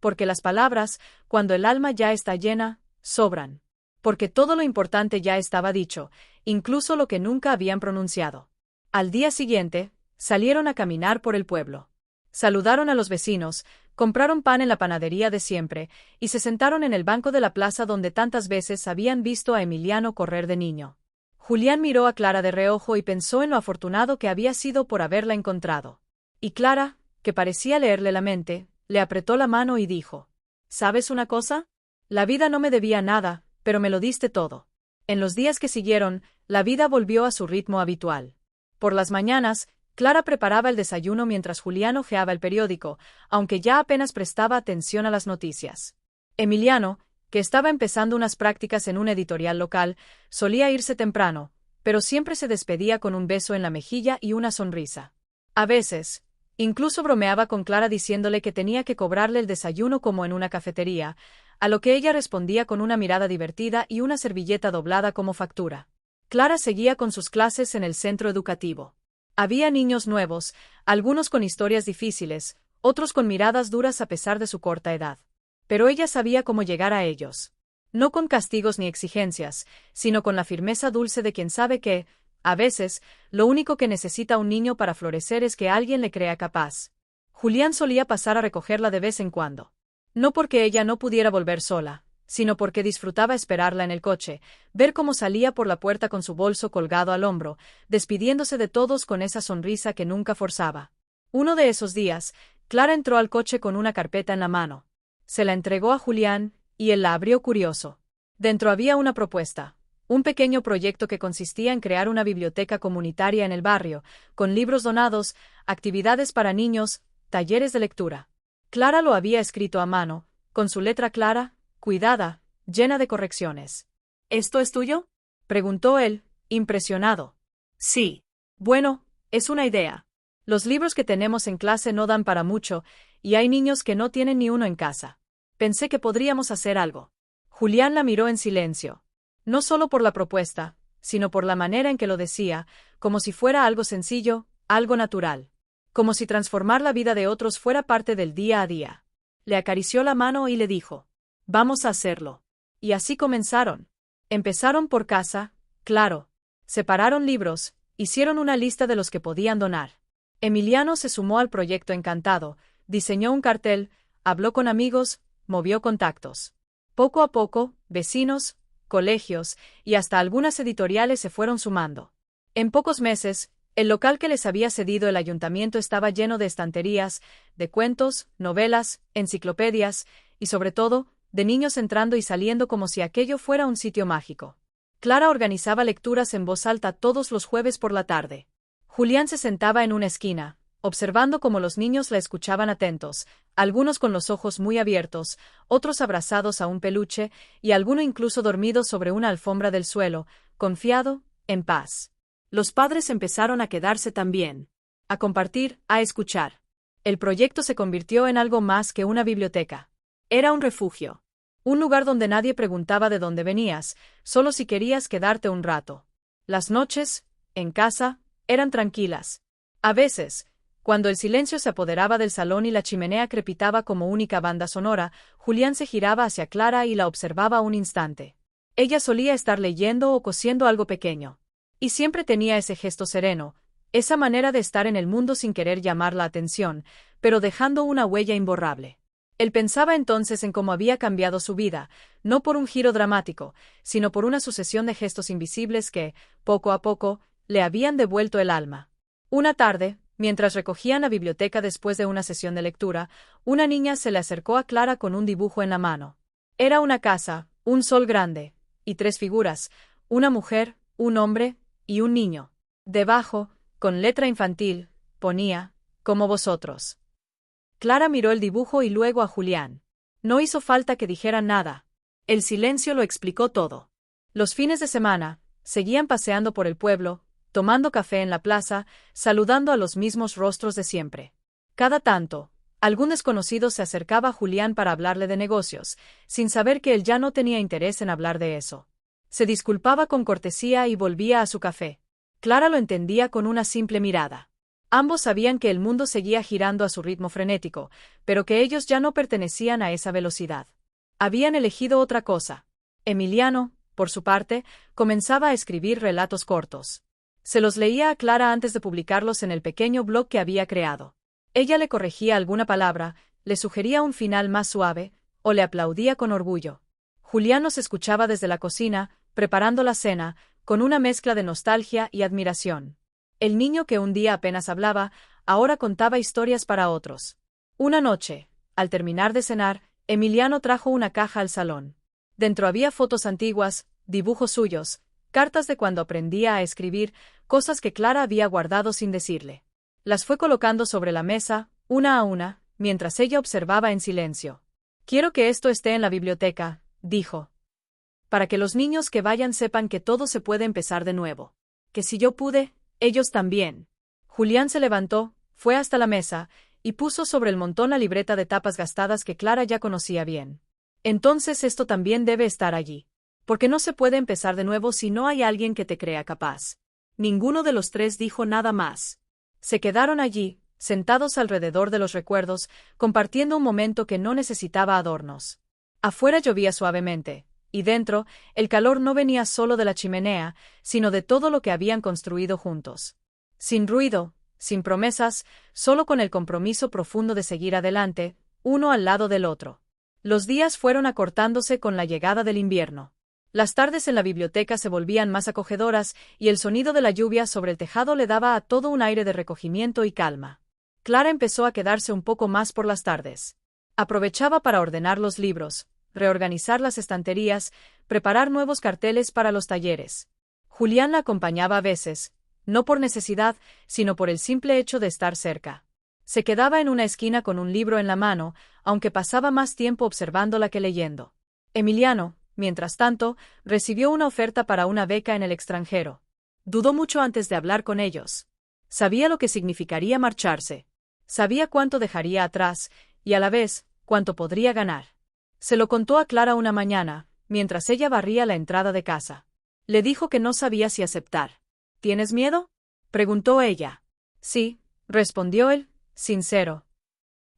porque las palabras, cuando el alma ya está llena, sobran. Porque todo lo importante ya estaba dicho, incluso lo que nunca habían pronunciado. Al día siguiente, salieron a caminar por el pueblo. Saludaron a los vecinos, compraron pan en la panadería de siempre, y se sentaron en el banco de la plaza donde tantas veces habían visto a Emiliano correr de niño. Julián miró a Clara de reojo y pensó en lo afortunado que había sido por haberla encontrado. Y Clara, que parecía leerle la mente, le apretó la mano y dijo: ¿Sabes una cosa? La vida no me debía nada, pero me lo diste todo. En los días que siguieron, la vida volvió a su ritmo habitual. Por las mañanas, Clara preparaba el desayuno mientras Julián hojeaba el periódico, aunque ya apenas prestaba atención a las noticias. Emiliano, que estaba empezando unas prácticas en un editorial local, solía irse temprano, pero siempre se despedía con un beso en la mejilla y una sonrisa. A veces, incluso bromeaba con Clara diciéndole que tenía que cobrarle el desayuno como en una cafetería, a lo que ella respondía con una mirada divertida y una servilleta doblada como factura. Clara seguía con sus clases en el centro educativo. Había niños nuevos, algunos con historias difíciles, otros con miradas duras a pesar de su corta edad. Pero ella sabía cómo llegar a ellos. No con castigos ni exigencias, sino con la firmeza dulce de quien sabe que, a veces, lo único que necesita un niño para florecer es que alguien le crea capaz. Julián solía pasar a recogerla de vez en cuando. No porque ella no pudiera volver sola, sino porque disfrutaba esperarla en el coche, ver cómo salía por la puerta con su bolso colgado al hombro, despidiéndose de todos con esa sonrisa que nunca forzaba. Uno de esos días, Clara entró al coche con una carpeta en la mano. Se la entregó a Julián, y él la abrió curioso. Dentro había una propuesta, un pequeño proyecto que consistía en crear una biblioteca comunitaria en el barrio, con libros donados, actividades para niños, talleres de lectura. Clara lo había escrito a mano, con su letra clara, cuidada, llena de correcciones. ¿Esto es tuyo?, preguntó él, impresionado. Sí. Bueno, es una idea. Los libros que tenemos en clase no dan para mucho, y hay niños que no tienen ni uno en casa. Pensé que podríamos hacer algo. Julián la miró en silencio. No solo por la propuesta, sino por la manera en que lo decía, como si fuera algo sencillo, algo natural. Como si transformar la vida de otros fuera parte del día a día. Le acarició la mano y le dijo: «Vamos a hacerlo». Y así comenzaron. Empezaron por casa, claro. Separaron libros, hicieron una lista de los que podían donar. Emiliano se sumó al proyecto encantado, diseñó un cartel, habló con amigos, movió contactos. Poco a poco, vecinos, colegios y hasta algunas editoriales se fueron sumando. En pocos meses, el local que les había cedido el ayuntamiento estaba lleno de estanterías, de cuentos, novelas, enciclopedias y, sobre todo, de niños entrando y saliendo como si aquello fuera un sitio mágico. Clara organizaba lecturas en voz alta todos los jueves por la tarde. Julián se sentaba en una esquina, observando cómo los niños la escuchaban atentos, algunos con los ojos muy abiertos, otros abrazados a un peluche, y alguno incluso dormido sobre una alfombra del suelo, confiado, en paz. Los padres empezaron a quedarse también. A compartir, a escuchar. El proyecto se convirtió en algo más que una biblioteca. Era un refugio. Un lugar donde nadie preguntaba de dónde venías, solo si querías quedarte un rato. Las noches, en casa, eran tranquilas. A veces, cuando el silencio se apoderaba del salón y la chimenea crepitaba como única banda sonora, Julián se giraba hacia Clara y la observaba un instante. Ella solía estar leyendo o cosiendo algo pequeño. Y siempre tenía ese gesto sereno, esa manera de estar en el mundo sin querer llamar la atención, pero dejando una huella imborrable. Él pensaba entonces en cómo había cambiado su vida, no por un giro dramático, sino por una sucesión de gestos invisibles que, poco a poco, le habían devuelto el alma. Una tarde, mientras recogían la biblioteca después de una sesión de lectura, una niña se le acercó a Clara con un dibujo en la mano. Era una casa, un sol grande, y tres figuras, una mujer, un hombre y un niño. Debajo, con letra infantil, ponía: «Como vosotros». Clara miró el dibujo y luego a Julián. No hizo falta que dijeran nada. El silencio lo explicó todo. Los fines de semana, seguían paseando por el pueblo, tomando café en la plaza, saludando a los mismos rostros de siempre. Cada tanto, algún desconocido se acercaba a Julián para hablarle de negocios, sin saber que él ya no tenía interés en hablar de eso. Se disculpaba con cortesía y volvía a su café. Clara lo entendía con una simple mirada. Ambos sabían que el mundo seguía girando a su ritmo frenético, pero que ellos ya no pertenecían a esa velocidad. Habían elegido otra cosa. Emiliano, por su parte, comenzaba a escribir relatos cortos. Se los leía a Clara antes de publicarlos en el pequeño blog que había creado. Ella le corregía alguna palabra, le sugería un final más suave, o le aplaudía con orgullo. Julián los escuchaba desde la cocina, preparando la cena, con una mezcla de nostalgia y admiración. El niño que un día apenas hablaba, ahora contaba historias para otros. Una noche, al terminar de cenar, Emiliano trajo una caja al salón. Dentro había fotos antiguas, dibujos suyos, cartas de cuando aprendía a escribir, cosas que Clara había guardado sin decirle. Las fue colocando sobre la mesa, una a una, mientras ella observaba en silencio. «Quiero que esto esté en la biblioteca», dijo. «Para que los niños que vayan sepan que todo se puede empezar de nuevo. Que si yo pude, ellos también». Julián se levantó, fue hasta la mesa, y puso sobre el montón la libreta de tapas gastadas que Clara ya conocía bien. «Entonces esto también debe estar allí. Porque no se puede empezar de nuevo si no hay alguien que te crea capaz». Ninguno de los tres dijo nada más. Se quedaron allí, sentados alrededor de los recuerdos, compartiendo un momento que no necesitaba adornos. Afuera llovía suavemente, y dentro, el calor no venía solo de la chimenea, sino de todo lo que habían construido juntos. Sin ruido, sin promesas, solo con el compromiso profundo de seguir adelante, uno al lado del otro. Los días fueron acortándose con la llegada del invierno. Las tardes en la biblioteca se volvían más acogedoras y el sonido de la lluvia sobre el tejado le daba a todo un aire de recogimiento y calma. Clara empezó a quedarse un poco más por las tardes. Aprovechaba para ordenar los libros, reorganizar las estanterías, preparar nuevos carteles para los talleres. Julián la acompañaba a veces, no por necesidad, sino por el simple hecho de estar cerca. Se quedaba en una esquina con un libro en la mano, aunque pasaba más tiempo observándola que leyendo. Emiliano, mientras tanto, recibió una oferta para una beca en el extranjero. Dudó mucho antes de hablar con ellos. Sabía lo que significaría marcharse. Sabía cuánto dejaría atrás, y a la vez, cuánto podría ganar. Se lo contó a Clara una mañana, mientras ella barría la entrada de casa. Le dijo que no sabía si aceptar. «¿Tienes miedo?», preguntó ella. «Sí», respondió él, sincero.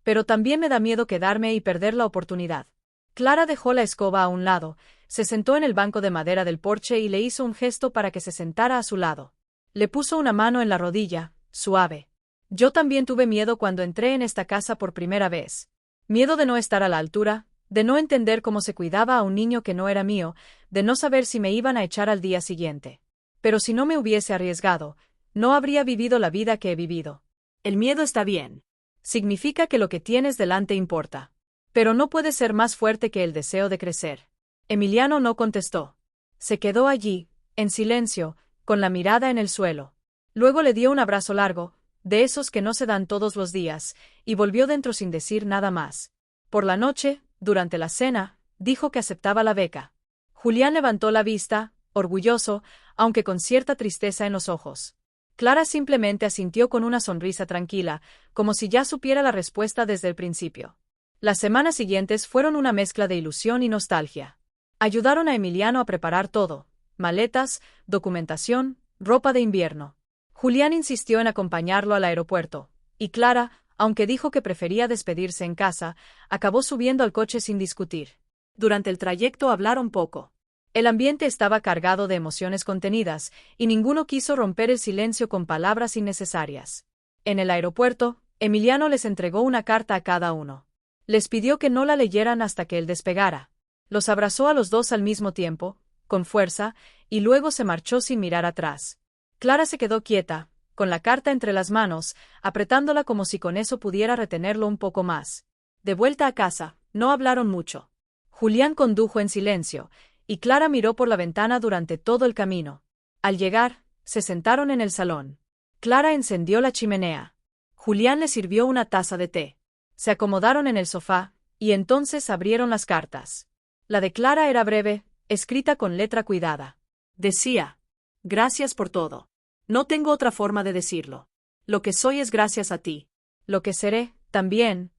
«Pero también me da miedo quedarme y perder la oportunidad». Clara dejó la escoba a un lado, se sentó en el banco de madera del porche y le hizo un gesto para que se sentara a su lado. Le puso una mano en la rodilla, suave. «Yo también tuve miedo cuando entré en esta casa por primera vez. Miedo de no estar a la altura, de no entender cómo se cuidaba a un niño que no era mío, de no saber si me iban a echar al día siguiente. Pero si no me hubiese arriesgado, no habría vivido la vida que he vivido. El miedo está bien. Significa que lo que tienes delante importa. Pero no puede ser más fuerte que el deseo de crecer». Emiliano no contestó. Se quedó allí, en silencio, con la mirada en el suelo. Luego le dio un abrazo largo, de esos que no se dan todos los días, y volvió dentro sin decir nada más. Por la noche, durante la cena, dijo que aceptaba la beca. Julián levantó la vista, orgulloso, aunque con cierta tristeza en los ojos. Clara simplemente asintió con una sonrisa tranquila, como si ya supiera la respuesta desde el principio. Las semanas siguientes fueron una mezcla de ilusión y nostalgia. Ayudaron a Emiliano a preparar todo: maletas, documentación, ropa de invierno. Julián insistió en acompañarlo al aeropuerto, y Clara, aunque dijo que prefería despedirse en casa, acabó subiendo al coche sin discutir. Durante el trayecto hablaron poco. El ambiente estaba cargado de emociones contenidas, y ninguno quiso romper el silencio con palabras innecesarias. En el aeropuerto, Emiliano les entregó una carta a cada uno. Les pidió que no la leyeran hasta que él despegara. Los abrazó a los dos al mismo tiempo, con fuerza, y luego se marchó sin mirar atrás. Clara se quedó quieta, con la carta entre las manos, apretándola como si con eso pudiera retenerlo un poco más. De vuelta a casa, no hablaron mucho. Julián condujo en silencio, y Clara miró por la ventana durante todo el camino. Al llegar, se sentaron en el salón. Clara encendió la chimenea. Julián le sirvió una taza de té. Se acomodaron en el sofá, y entonces abrieron las cartas. La de Clara era breve, escrita con letra cuidada. Decía: «Gracias por todo. No tengo otra forma de decirlo. Lo que soy es gracias a ti. Lo que seré, también».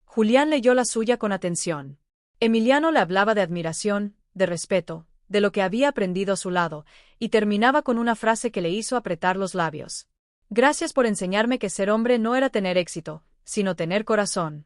Julián leyó la suya con atención. Emiliano le hablaba de admiración, de respeto, de lo que había aprendido a su lado, y terminaba con una frase que le hizo apretar los labios. Gracias por enseñarme que ser hombre no era tener éxito, sino tener corazón.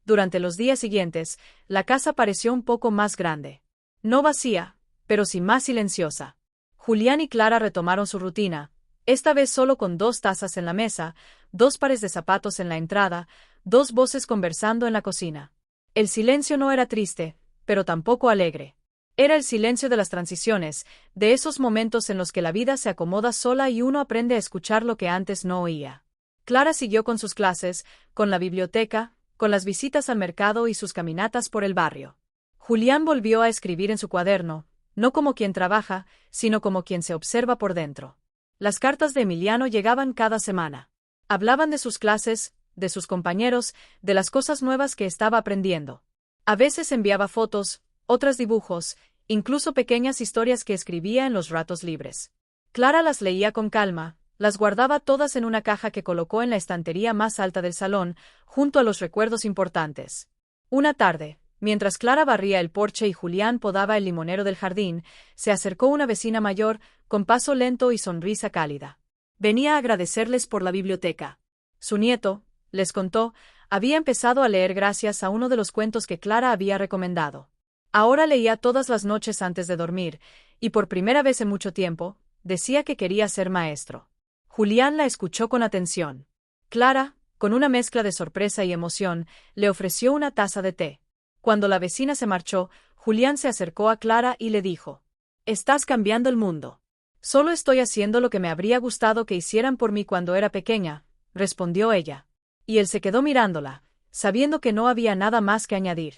Durante los días siguientes, la casa pareció un poco más grande. No vacía, pero sí más silenciosa. Julián y Clara retomaron su rutina, esta vez solo con 2 tazas en la mesa, 2 pares de zapatos en la entrada, 2 voces conversando en la cocina. El silencio no era triste, pero tampoco alegre. Era el silencio de las transiciones, de esos momentos en los que la vida se acomoda sola y uno aprende a escuchar lo que antes no oía. Clara siguió con sus clases, con la biblioteca, con las visitas al mercado y sus caminatas por el barrio. Julián volvió a escribir en su cuaderno, no como quien trabaja, sino como quien se observa por dentro. Las cartas de Emiliano llegaban cada semana. Hablaban de sus clases, de sus compañeros, de las cosas nuevas que estaba aprendiendo. A veces enviaba fotos, otras dibujos, incluso pequeñas historias que escribía en los ratos libres. Clara las leía con calma, las guardaba todas en una caja que colocó en la estantería más alta del salón, junto a los recuerdos importantes. Una tarde, mientras Clara barría el porche y Julián podaba el limonero del jardín, se acercó una vecina mayor, con paso lento y sonrisa cálida. Venía a agradecerles por la biblioteca. Su nieto, les contó, había empezado a leer gracias a uno de los cuentos que Clara había recomendado. Ahora leía todas las noches antes de dormir, y por primera vez en mucho tiempo, decía que quería ser maestro. Julián la escuchó con atención. Clara, con una mezcla de sorpresa y emoción, le ofreció una taza de té. Cuando la vecina se marchó, Julián se acercó a Clara y le dijo: «Estás cambiando el mundo». «Solo estoy haciendo lo que me habría gustado que hicieran por mí cuando era pequeña», respondió ella. Y él se quedó mirándola, sabiendo que no había nada más que añadir.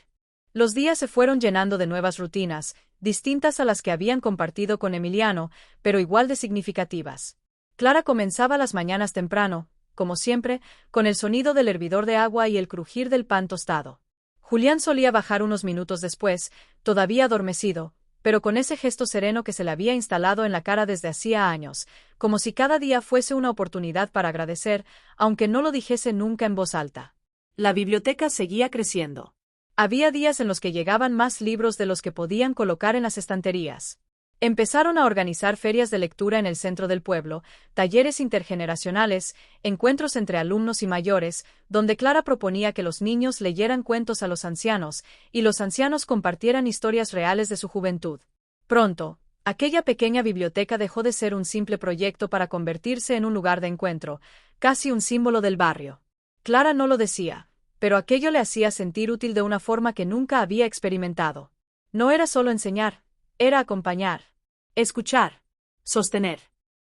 Los días se fueron llenando de nuevas rutinas, distintas a las que habían compartido con Emiliano, pero igual de significativas. Clara comenzaba las mañanas temprano, como siempre, con el sonido del hervidor de agua y el crujir del pan tostado. Julián solía bajar unos minutos después, todavía adormecido, pero con ese gesto sereno que se le había instalado en la cara desde hacía años, como si cada día fuese una oportunidad para agradecer, aunque no lo dijese nunca en voz alta. La biblioteca seguía creciendo. Había días en los que llegaban más libros de los que podían colocar en las estanterías. Empezaron a organizar ferias de lectura en el centro del pueblo, talleres intergeneracionales, encuentros entre alumnos y mayores, donde Clara proponía que los niños leyeran cuentos a los ancianos, y los ancianos compartieran historias reales de su juventud. Pronto, aquella pequeña biblioteca dejó de ser un simple proyecto para convertirse en un lugar de encuentro, casi un símbolo del barrio. Clara no lo decía, pero aquello le hacía sentir útil de una forma que nunca había experimentado. No era solo enseñar, era acompañar, escuchar, sostener.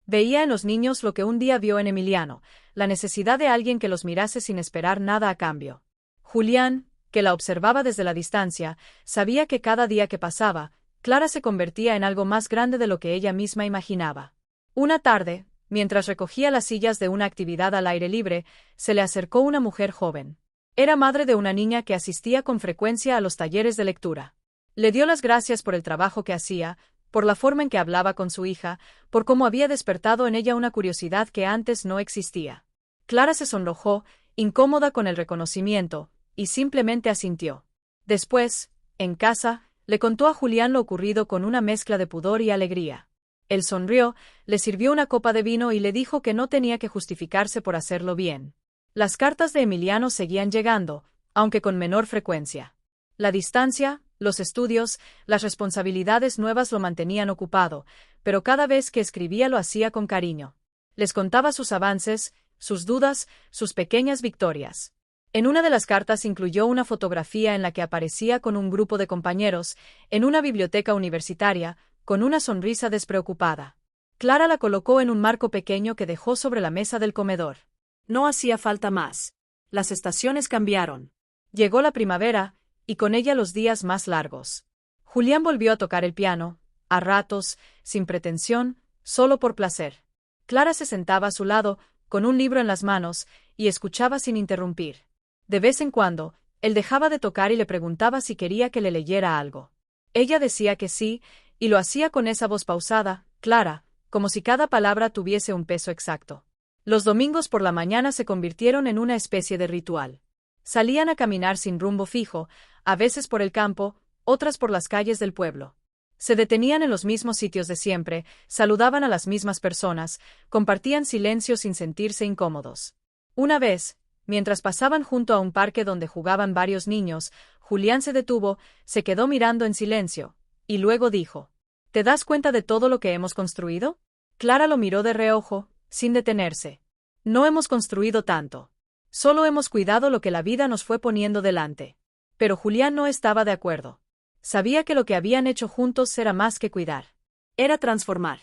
Veía en los niños lo que un día vio en Emiliano, la necesidad de alguien que los mirase sin esperar nada a cambio. Julián, que la observaba desde la distancia, sabía que cada día que pasaba, Clara se convertía en algo más grande de lo que ella misma imaginaba. Una tarde, mientras recogía las sillas de una actividad al aire libre, se le acercó una mujer joven. Era madre de una niña que asistía con frecuencia a los talleres de lectura. Le dio las gracias por el trabajo que hacía, por la forma en que hablaba con su hija, por cómo había despertado en ella una curiosidad que antes no existía. Clara se sonrojó, incómoda con el reconocimiento, y simplemente asintió. Después, en casa, le contó a Julián lo ocurrido con una mezcla de pudor y alegría. Él sonrió, le sirvió una copa de vino y le dijo que no tenía que justificarse por hacerlo bien. Las cartas de Emiliano seguían llegando, aunque con menor frecuencia. La distancia, los estudios, las responsabilidades nuevas lo mantenían ocupado, pero cada vez que escribía lo hacía con cariño. Les contaba sus avances, sus dudas, sus pequeñas victorias. En una de las cartas incluyó una fotografía en la que aparecía con un grupo de compañeros, en una biblioteca universitaria, con una sonrisa despreocupada. Clara la colocó en un marco pequeño que dejó sobre la mesa del comedor. No hacía falta más. Las estaciones cambiaron. Llegó la primavera, y con ella los días más largos. Julián volvió a tocar el piano, a ratos, sin pretensión, solo por placer. Clara se sentaba a su lado, con un libro en las manos, y escuchaba sin interrumpir. De vez en cuando, él dejaba de tocar y le preguntaba si quería que le leyera algo. Ella decía que sí, y lo hacía con esa voz pausada, clara, como si cada palabra tuviese un peso exacto. Los domingos por la mañana se convirtieron en una especie de ritual. Salían a caminar sin rumbo fijo, a veces por el campo, otras por las calles del pueblo. Se detenían en los mismos sitios de siempre, saludaban a las mismas personas, compartían silencio sin sentirse incómodos. Una vez, mientras pasaban junto a un parque donde jugaban varios niños, Julián se detuvo, se quedó mirando en silencio, y luego dijo: ¿Te das cuenta de todo lo que hemos construido? Clara lo miró de reojo, sin detenerse. No hemos construido tanto. Solo hemos cuidado lo que la vida nos fue poniendo delante. Pero Julián no estaba de acuerdo. Sabía que lo que habían hecho juntos era más que cuidar. Era transformar.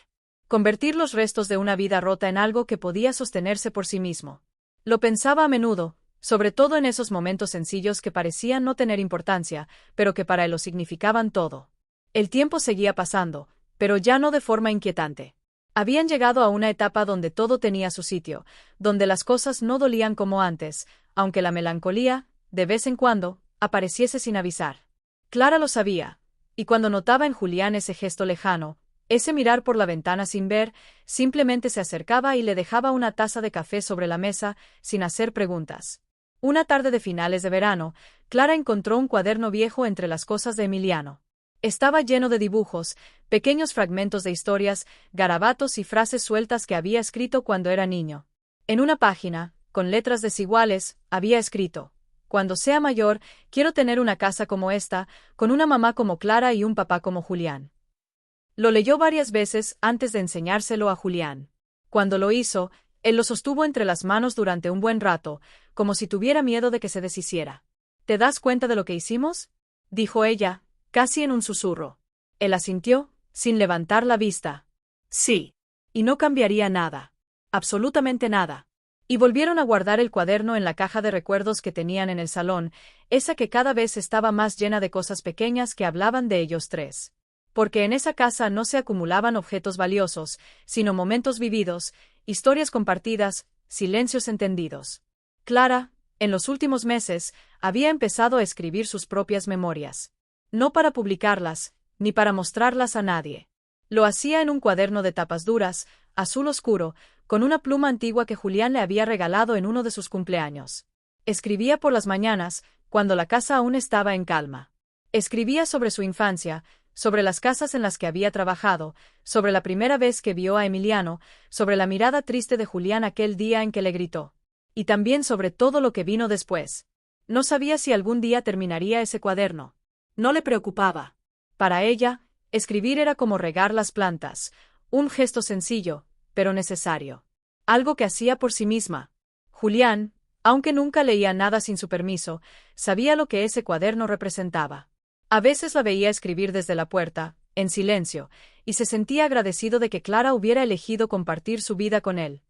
Convertir los restos de una vida rota en algo que podía sostenerse por sí mismo. Lo pensaba a menudo, sobre todo en esos momentos sencillos que parecían no tener importancia, pero que para él lo significaban todo. El tiempo seguía pasando, pero ya no de forma inquietante. Habían llegado a una etapa donde todo tenía su sitio, donde las cosas no dolían como antes, aunque la melancolía, de vez en cuando, apareciese sin avisar. Clara lo sabía, y cuando notaba en Julián ese gesto lejano, ese mirar por la ventana sin ver, simplemente se acercaba y le dejaba una taza de café sobre la mesa, sin hacer preguntas. Una tarde de finales de verano, Clara encontró un cuaderno viejo entre las cosas de Emiliano. Estaba lleno de dibujos, pequeños fragmentos de historias, garabatos y frases sueltas que había escrito cuando era niño. En una página, con letras desiguales, había escrito: Cuando sea mayor, quiero tener una casa como esta, con una mamá como Clara y un papá como Julián. Lo leyó varias veces antes de enseñárselo a Julián. Cuando lo hizo, él lo sostuvo entre las manos durante un buen rato, como si tuviera miedo de que se deshiciera. ¿Te das cuenta de lo que hicimos?, dijo ella, casi en un susurro. Él asintió, sin levantar la vista. Sí. Y no cambiaría nada. Absolutamente nada. Y volvieron a guardar el cuaderno en la caja de recuerdos que tenían en el salón, esa que cada vez estaba más llena de cosas pequeñas que hablaban de ellos tres. Porque en esa casa no se acumulaban objetos valiosos, sino momentos vividos, historias compartidas, silencios entendidos. Clara, en los últimos meses, había empezado a escribir sus propias memorias. No para publicarlas, ni para mostrarlas a nadie. Lo hacía en un cuaderno de tapas duras, azul oscuro, con una pluma antigua que Julián le había regalado en uno de sus cumpleaños. Escribía por las mañanas, cuando la casa aún estaba en calma. Escribía sobre su infancia, sobre las casas en las que había trabajado, sobre la primera vez que vio a Emiliano, sobre la mirada triste de Julián aquel día en que le gritó. Y también sobre todo lo que vino después. No sabía si algún día terminaría ese cuaderno. No le preocupaba. Para ella, escribir era como regar las plantas, un gesto sencillo, pero necesario. Algo que hacía por sí misma. Julián, aunque nunca leía nada sin su permiso, sabía lo que ese cuaderno representaba. A veces la veía escribir desde la puerta, en silencio, y se sentía agradecido de que Clara hubiera elegido compartir su vida con él.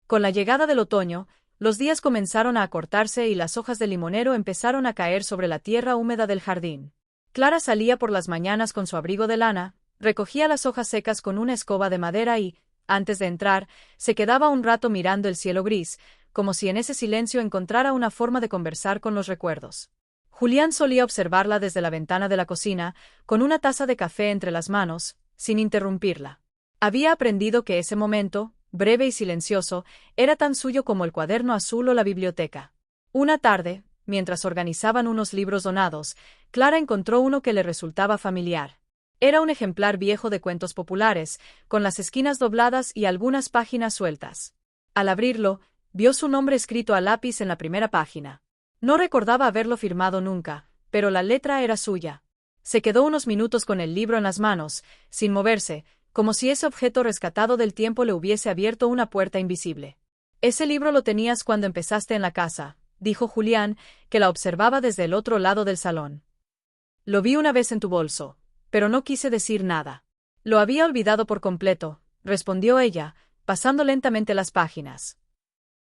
Con la llegada del otoño, los días comenzaron a acortarse y las hojas del limonero empezaron a caer sobre la tierra húmeda del jardín. Clara salía por las mañanas con su abrigo de lana, recogía las hojas secas con una escoba de madera y, antes de entrar, se quedaba un rato mirando el cielo gris, como si en ese silencio encontrara una forma de conversar con los recuerdos. Julián solía observarla desde la ventana de la cocina, con una taza de café entre las manos, sin interrumpirla. Había aprendido que ese momento, breve y silencioso, era tan suyo como el cuaderno azul o la biblioteca. Una tarde, mientras organizaban unos libros donados, Clara encontró uno que le resultaba familiar. Era un ejemplar viejo de cuentos populares, con las esquinas dobladas y algunas páginas sueltas. Al abrirlo, vio su nombre escrito a lápiz en la primera página. No recordaba haberlo firmado nunca, pero la letra era suya. Se quedó unos minutos con el libro en las manos, sin moverse, como si ese objeto rescatado del tiempo le hubiese abierto una puerta invisible. «Ese libro lo tenías cuando empezaste en la casa», dijo Julián, que la observaba desde el otro lado del salón. «Lo vi una vez en tu bolso, pero no quise decir nada». «Lo había olvidado por completo», respondió ella, pasando lentamente las páginas.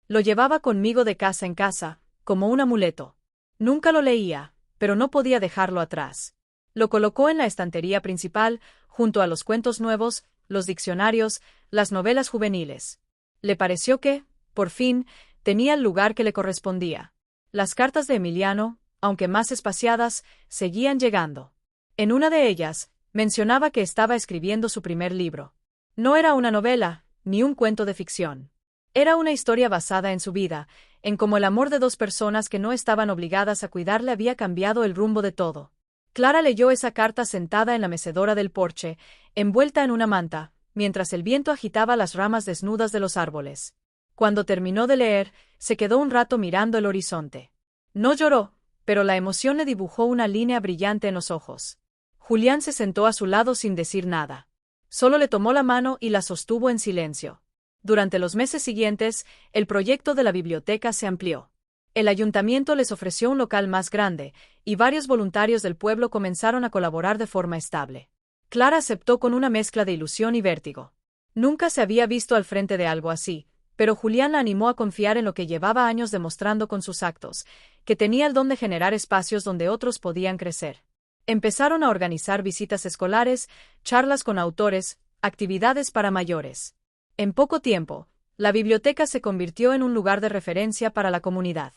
«Lo llevaba conmigo de casa en casa, como un amuleto. Nunca lo leía, pero no podía dejarlo atrás. Lo colocó en la estantería principal, junto a los cuentos nuevos, los diccionarios, las novelas juveniles. Le pareció que, por fin, tenía el lugar que le correspondía. Las cartas de Emiliano, aunque más espaciadas, seguían llegando. En una de ellas, mencionaba que estaba escribiendo su primer libro. No era una novela, ni un cuento de ficción. Era una historia basada en su vida, en cómo el amor de dos personas que no estaban obligadas a cuidarle había cambiado el rumbo de todo. Clara leyó esa carta sentada en la mecedora del porche, envuelta en una manta, mientras el viento agitaba las ramas desnudas de los árboles. Cuando terminó de leer, se quedó un rato mirando el horizonte. No lloró, pero la emoción le dibujó una línea brillante en los ojos. Julián se sentó a su lado sin decir nada. Solo le tomó la mano y la sostuvo en silencio. Durante los meses siguientes, el proyecto de la biblioteca se amplió. El ayuntamiento les ofreció un local más grande, y varios voluntarios del pueblo comenzaron a colaborar de forma estable. Clara aceptó con una mezcla de ilusión y vértigo. Nunca se había visto al frente de algo así, pero Julián la animó a confiar en lo que llevaba años demostrando con sus actos, que tenía el don de generar espacios donde otros podían crecer. Empezaron a organizar visitas escolares, charlas con autores, actividades para mayores. En poco tiempo, la biblioteca se convirtió en un lugar de referencia para la comunidad.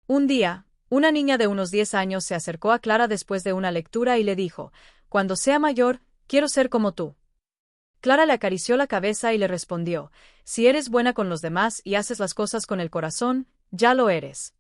Un día, una niña de unos 10 años se acercó a Clara después de una lectura y le dijo: «Cuando sea mayor, quiero ser como tú». Clara le acarició la cabeza y le respondió: «Si eres buena con los demás y haces las cosas con el corazón, ya lo eres».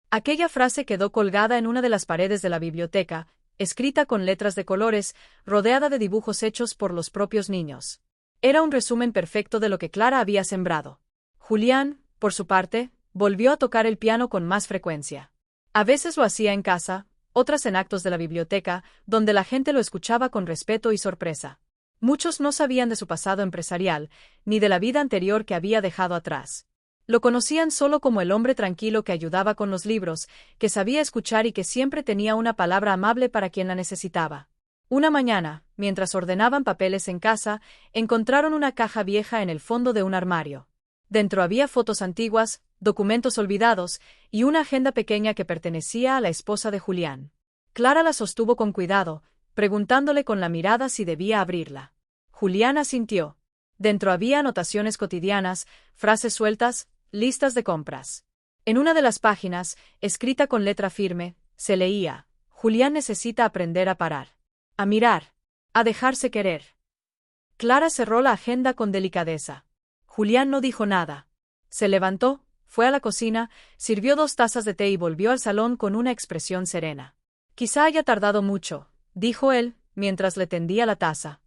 Aquella frase quedó colgada en una de las paredes de la biblioteca, escrita con letras de colores, rodeada de dibujos hechos por los propios niños. Era un resumen perfecto de lo que Clara había sembrado. Julián, por su parte, volvió a tocar el piano con más frecuencia. A veces lo hacía en casa, otras en actos de la biblioteca, donde la gente lo escuchaba con respeto y sorpresa. Muchos no sabían de su pasado empresarial, ni de la vida anterior que había dejado atrás. Lo conocían solo como el hombre tranquilo que ayudaba con los libros, que sabía escuchar y que siempre tenía una palabra amable para quien la necesitaba. Una mañana, mientras ordenaban papeles en casa, encontraron una caja vieja en el fondo de un armario. Dentro había fotos antiguas, documentos olvidados y una agenda pequeña que pertenecía a la esposa de Julián. Clara la sostuvo con cuidado, preguntándole con la mirada si debía abrirla. Julián asintió. Dentro había anotaciones cotidianas, frases sueltas, listas de compras. En una de las páginas, escrita con letra firme, se leía: «Julián necesita aprender a parar, a mirar, a dejarse querer». Clara cerró la agenda con delicadeza. Julián no dijo nada. Se levantó, fue a la cocina, sirvió 2 tazas de té y volvió al salón con una expresión serena. «Quizá haya tardado mucho», dijo él, mientras le tendía la taza.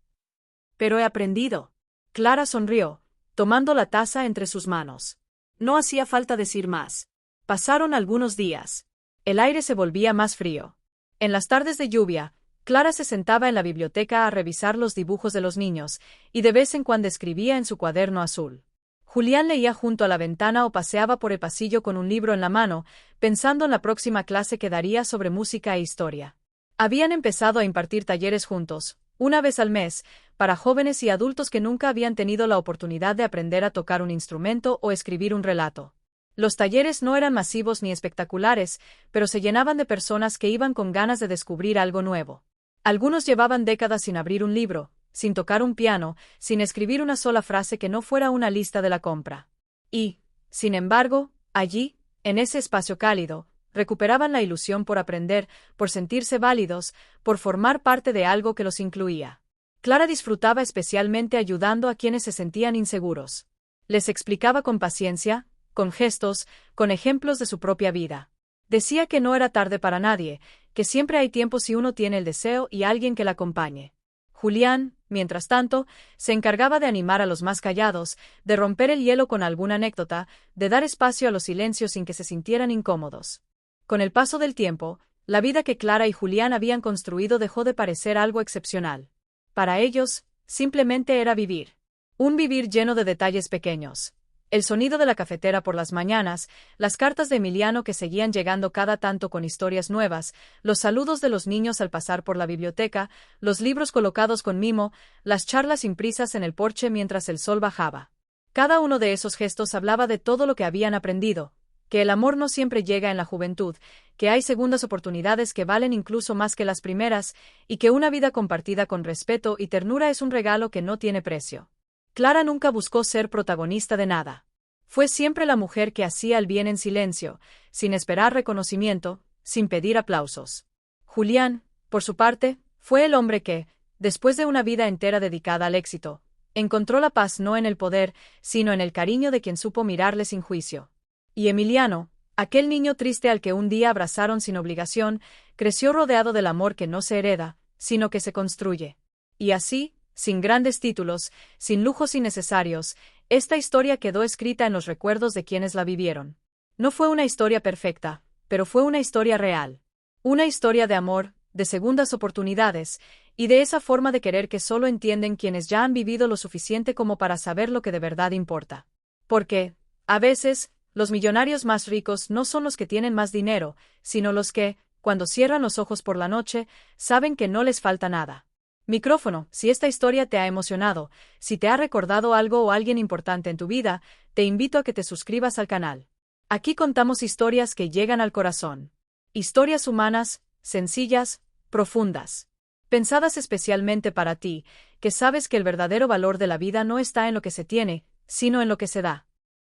«Pero he aprendido». Clara sonrió, tomando la taza entre sus manos. No hacía falta decir más. Pasaron algunos días. El aire se volvía más frío. En las tardes de lluvia, Clara se sentaba en la biblioteca a revisar los dibujos de los niños, y de vez en cuando escribía en su cuaderno azul. Julián leía junto a la ventana o paseaba por el pasillo con un libro en la mano, pensando en la próxima clase que daría sobre música e historia. Habían empezado a impartir talleres juntos, una vez al mes, para jóvenes y adultos que nunca habían tenido la oportunidad de aprender a tocar un instrumento o escribir un relato. Los talleres no eran masivos ni espectaculares, pero se llenaban de personas que iban con ganas de descubrir algo nuevo. Algunos llevaban décadas sin abrir un libro, sin tocar un piano, sin escribir una sola frase que no fuera una lista de la compra. Y, sin embargo, allí, en ese espacio cálido, recuperaban la ilusión por aprender, por sentirse válidos, por formar parte de algo que los incluía. Clara disfrutaba especialmente ayudando a quienes se sentían inseguros. Les explicaba con paciencia, con gestos, con ejemplos de su propia vida. Decía que no era tarde para nadie, que siempre hay tiempo si uno tiene el deseo y alguien que la acompañe. Julián, mientras tanto, se encargaba de animar a los más callados, de romper el hielo con alguna anécdota, de dar espacio a los silencios sin que se sintieran incómodos. Con el paso del tiempo, la vida que Clara y Julián habían construido dejó de parecer algo excepcional. Para ellos, simplemente era vivir. Un vivir lleno de detalles pequeños. El sonido de la cafetera por las mañanas, las cartas de Emiliano que seguían llegando cada tanto con historias nuevas, los saludos de los niños al pasar por la biblioteca, los libros colocados con mimo, las charlas sin prisas en el porche mientras el sol bajaba. Cada uno de esos gestos hablaba de todo lo que habían aprendido, que el amor no siempre llega en la juventud, que hay segundas oportunidades que valen incluso más que las primeras, y que una vida compartida con respeto y ternura es un regalo que no tiene precio. Clara nunca buscó ser protagonista de nada. Fue siempre la mujer que hacía el bien en silencio, sin esperar reconocimiento, sin pedir aplausos. Julián, por su parte, fue el hombre que, después de una vida entera dedicada al éxito, encontró la paz no en el poder, sino en el cariño de quien supo mirarle sin juicio. Y Emiliano, Aquel niño triste al que un día abrazaron sin obligación, creció rodeado del amor que no se hereda, sino que se construye. Y así, sin grandes títulos, sin lujos innecesarios, esta historia quedó escrita en los recuerdos de quienes la vivieron. No fue una historia perfecta, pero fue una historia real. Una historia de amor, de segundas oportunidades, y de esa forma de querer que solo entienden quienes ya han vivido lo suficiente como para saber lo que de verdad importa. Porque, a veces, los millonarios más ricos no son los que tienen más dinero, sino los que, cuando cierran los ojos por la noche, saben que no les falta nada. Micrófono, si esta historia te ha emocionado, si te ha recordado algo o alguien importante en tu vida, te invito a que te suscribas al canal. Aquí contamos historias que llegan al corazón. Historias humanas, sencillas, profundas. Pensadas especialmente para ti, que sabes que el verdadero valor de la vida no está en lo que se tiene, sino en lo que se da.